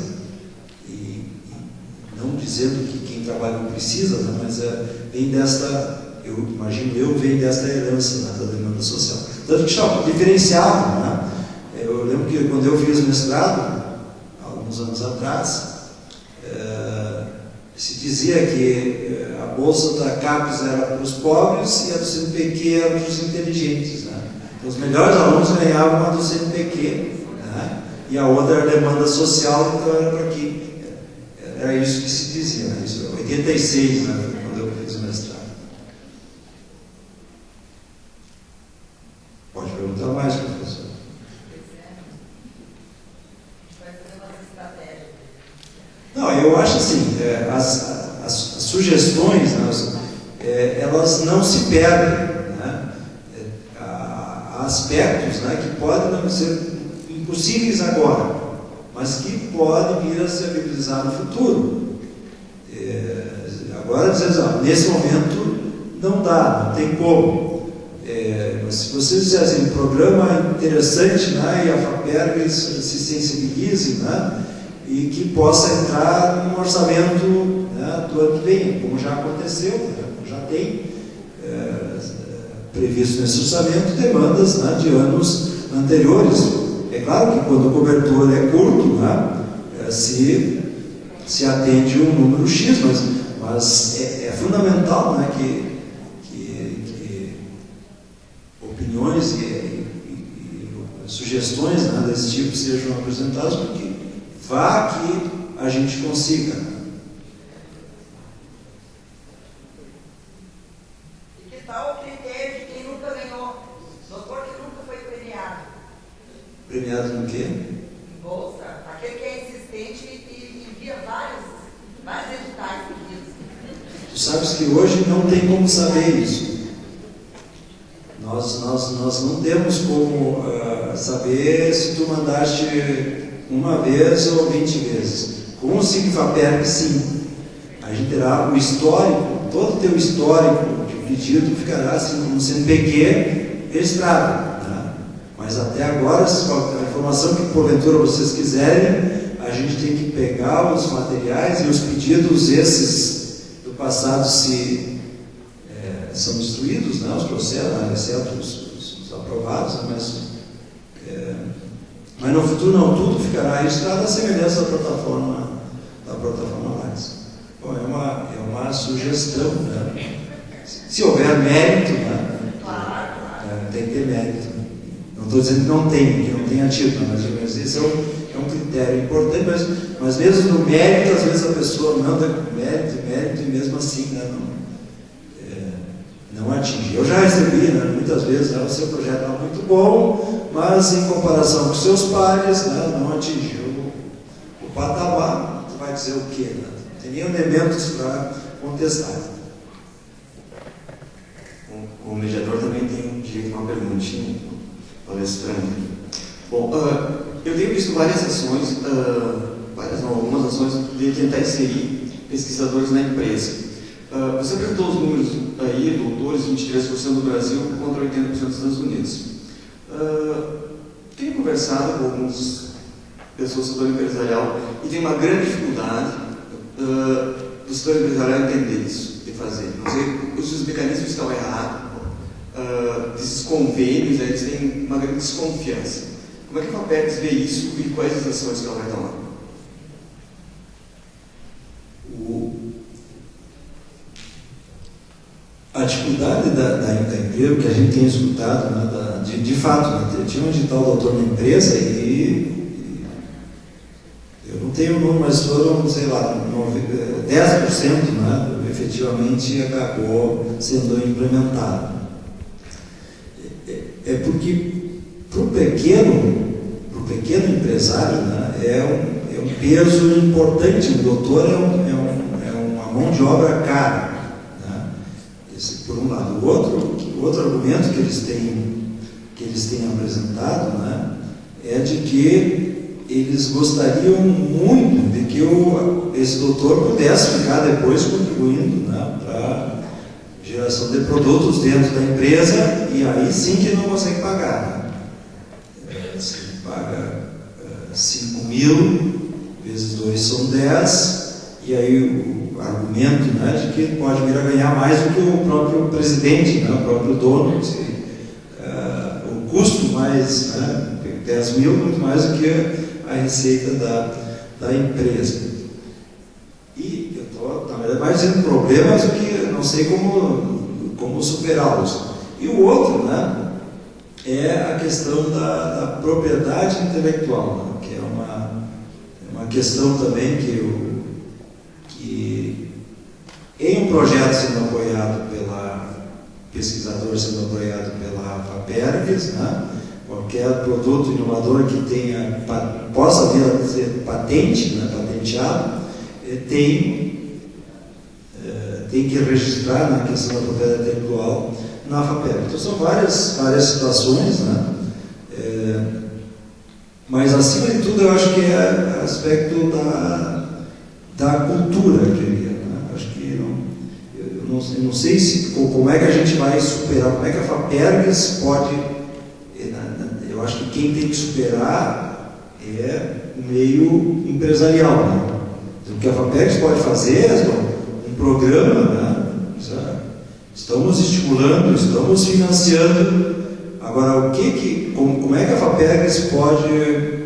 S5: e não dizendo que quem trabalha não precisa, né? Mas vem desta, eu imagino vem desta herança, né? Da demanda social. Tanto que está diferenciado, né? Eu lembro que quando eu fiz mestrado, alguns anos atrás, se dizia que a bolsa da CAPES era para os pobres e a do CNPq era para os inteligentes, né? Então, os melhores alunos ganhavam a do CNPq, né? E a outra era demanda social, então era para aqui. Era isso que se dizia, né? Isso é 86, né? Quando eu fiz o mestrado. Pode perguntar mais, professor. Não, eu acho assim, as sugestões, né, elas não se perdem, né? Há aspectos, né, que podem não ser impossíveis agora, mas que podem vir a se viabilizar no futuro. Agora, nesse momento, não dá, não tem como. Mas se vocês fizessem um programa interessante, né, e a FAPERGS se sensibilize, né, e que possa entrar no orçamento, né, do ano que vem, como já aconteceu, né, já tem previsto nesse orçamento demandas, né, de anos anteriores. É claro que quando o cobertor é curto, né, se atende um número X, mas é fundamental, né, que opiniões e sugestões, né, desse tipo sejam apresentadas, porque vá que a gente consiga.
S6: E que tal o critério de quem nunca ganhou? Doutor que nunca foi premiado.
S5: Premiado no quê?
S6: Em bolsa. Aquele que é insistente e envia vários editais seguidos.
S5: Tu sabes que hoje não tem como saber isso. Nós não temos como saber se tu mandaste uma vez ou 20 vezes. Com o SIGFAPERG, sim. A gente terá o histórico, todo o teu histórico de pedido ficará assim, no CNPq registrado, né? Mas até agora, a informação que porventura vocês quiserem, a gente tem que pegar os materiais e os pedidos esses do passado são destruídos, né? Os processos, exceto os aprovados, mas no futuro não, tudo ficará registrado à semelhança da plataforma Lattes. Bom, é uma sugestão, né? Se houver mérito, né? Tem que ter mérito. Não estou dizendo que não tem, que não tenha tido, mas esse é um critério importante, mas mesmo no mérito, às vezes a pessoa manda mérito, e mesmo assim, né, não atinge. Eu já recebi, né, muitas vezes, o seu projeto é muito bom, mas em comparação com seus pares, né, não atingiu o patamar, tu vai dizer o quê? Né? Não tem nem elementos para contestar.
S4: O mediador também tem direito a uma perguntinha, palestrante. Bom, eu tenho visto várias ações, algumas ações de tentar inserir pesquisadores na empresa. Você apresentou os números aí, doutores, 23% do Brasil contra 80% dos Estados Unidos. Tenho conversado com algumas pessoas do setor empresarial e tem uma grande dificuldade do setor empresarial entender isso, de fazer. Não sei se os mecanismos estão errados, desses convênios, eles têm uma grande desconfiança. Como é que a FAPERGS vê isso e quais as ações que ela vai tomar?
S5: A dificuldade da empresa, que a gente tem escutado, né, de fato, né, tinha um edital doutor na empresa e eu não tenho o número, mas foram, sei lá, 10%, né, efetivamente acabou sendo implementado. É porque para o pequeno empresário, né, é um peso importante. O doutor é uma mão de obra cara. Por um lado. O outro argumento que eles têm apresentado, né, é de que eles gostariam muito de que esse doutor pudesse ficar depois contribuindo, né, para a geração de produtos dentro da empresa, e aí sim que não consegue pagar. Né? Se paga 5 mil vezes 2 são 10, e aí o argumento, né, de que ele pode vir a ganhar mais do que o próprio presidente, né, o próprio dono. O custo mais, né, 10 mil, muito mais do que a receita da empresa. E eu estou, na verdade, mais dizendo problemas do que não sei como superá-los. E o outro, né, é a questão da propriedade intelectual, né, que é uma questão também que em um projeto sendo apoiado pesquisador sendo apoiado pela FAPERGS, né, qualquer produto inovador que possa vir a ser patente, né, patenteado, tem que registrar na questão da propriedade intelectual na FAPERGS. Então são várias situações, né, mas acima de tudo eu acho que é aspecto da cultura, eu diria. Eu não sei como é que a gente vai superar, como é que a FAPERGS pode. Eu acho que quem tem que superar é o meio empresarial. Né? O que a FAPERGS pode fazer é um programa, né? Estamos estimulando, estamos financiando. Agora, como é que a FAPERGS pode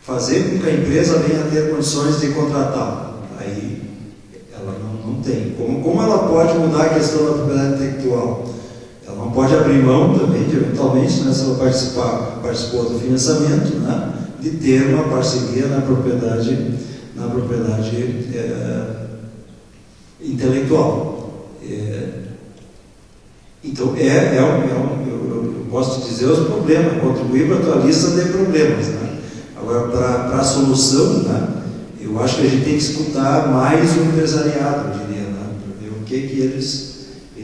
S5: fazer com que a empresa venha a ter condições de contratá-la? Aí ela não tem. Como ela pode mudar a questão da propriedade intelectual? Ela não pode abrir mão também, eventualmente, né, se ela participou do financiamento, né, de ter uma parceria na propriedade intelectual. Então, eu posso dizer os problemas, contribuir para a tua lista de problemas. Né? Agora, para a solução, né, eu acho que a gente tem que escutar mais o empresariado, eu diria, né, para ver o que eles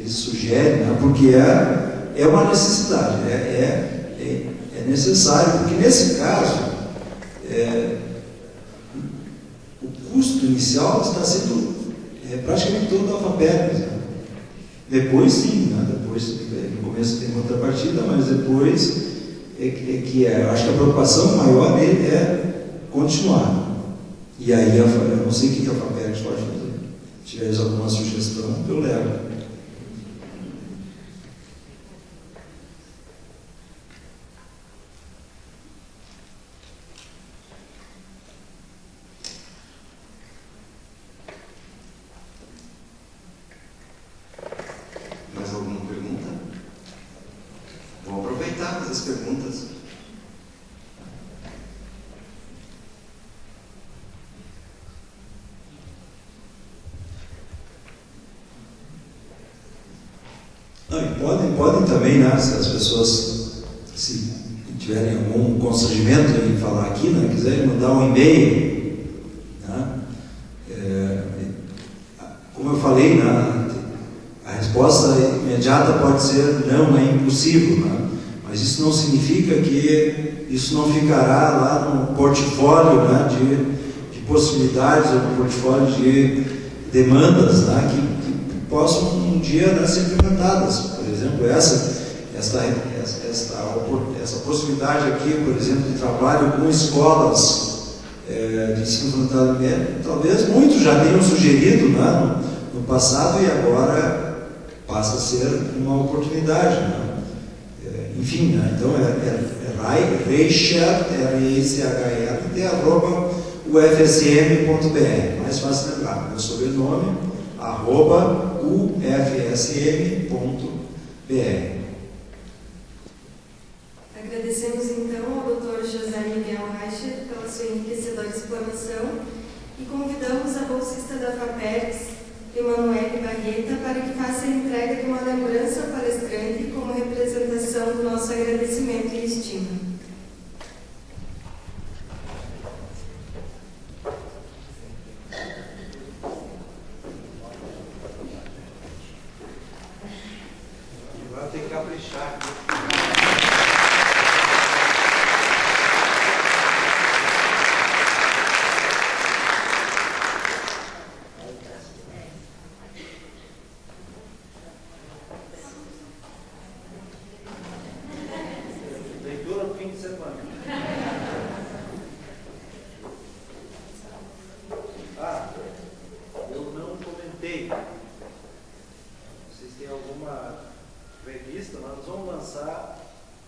S5: sugerem, né, porque é uma necessidade, é necessário, porque nesse caso, o custo inicial está sendo praticamente todo da FAPERGS. Né? Depois sim, né? Depois, no começo tem contrapartida, mas depois eu acho que a preocupação maior dele é continuar. E aí eu não sei o que a FAPERGS pode fazer. Se tiver alguma sugestão, eu levo.
S4: Mais alguma pergunta? Vou aproveitar as perguntas.
S5: Podem também, né, se as pessoas se tiverem algum constrangimento em falar aqui, né, quiserem mandar um e-mail, né, falei, né, a resposta imediata pode ser não, é impossível, né? Mas isso não significa que isso não ficará lá no portfólio, né, de possibilidades, ou no portfólio de demandas, né, que possam um dia, né, ser implementadas. Por exemplo, essa possibilidade aqui, por exemplo, de trabalho com escolas de ensino fundamental e médio, talvez muitos já tenham sugerido, né, no passado, e agora passa a ser uma oportunidade, né? Enfim, né? Então Reichert, @ufsm.br, mais fácil lembrar, meu sobrenome, @ufsm.br.
S1: Agradecemos então ao Dr. José Miguel Reichert pela sua enriquecedora explanação e convidamos a bolsista da FAPERGS, Emanuele Barreta, para que faça a entrega de uma lembrança ao palestrante como representação do nosso agradecimento e estima.
S5: Agora tem que caprichar. Leitura no fim de semana. Eu não comentei. Vocês têm alguma revista? Nós vamos lançar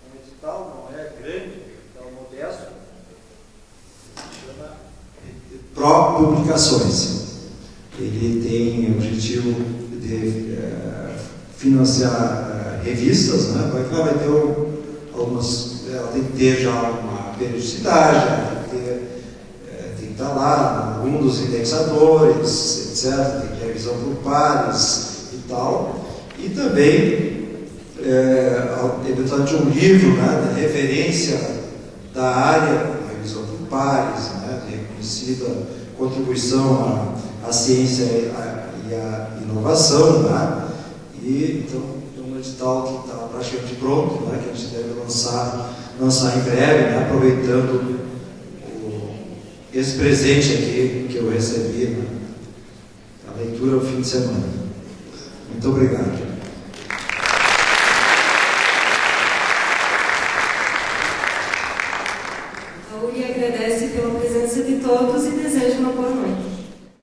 S5: um edital, não é grande, é um modesto, se chama Pro Publicações. Ele tem o objetivo de financiar revistas, né? Vai ter algumas, ela tem que ter já uma periodicidade, tem que estar lá, algum dos indexadores, etc. Tem que ter revisão por pares e tal. E também, eventualmente, um livro, né, de referência da área, revisão por pares, né, de reconhecida contribuição à ciência e à inovação, né? E então, um edital que está praticamente pronto, né, que a gente deve lançar em breve, né, aproveitando esse presente aqui que eu recebi, né, a leitura ao fim de semana. Muito obrigado.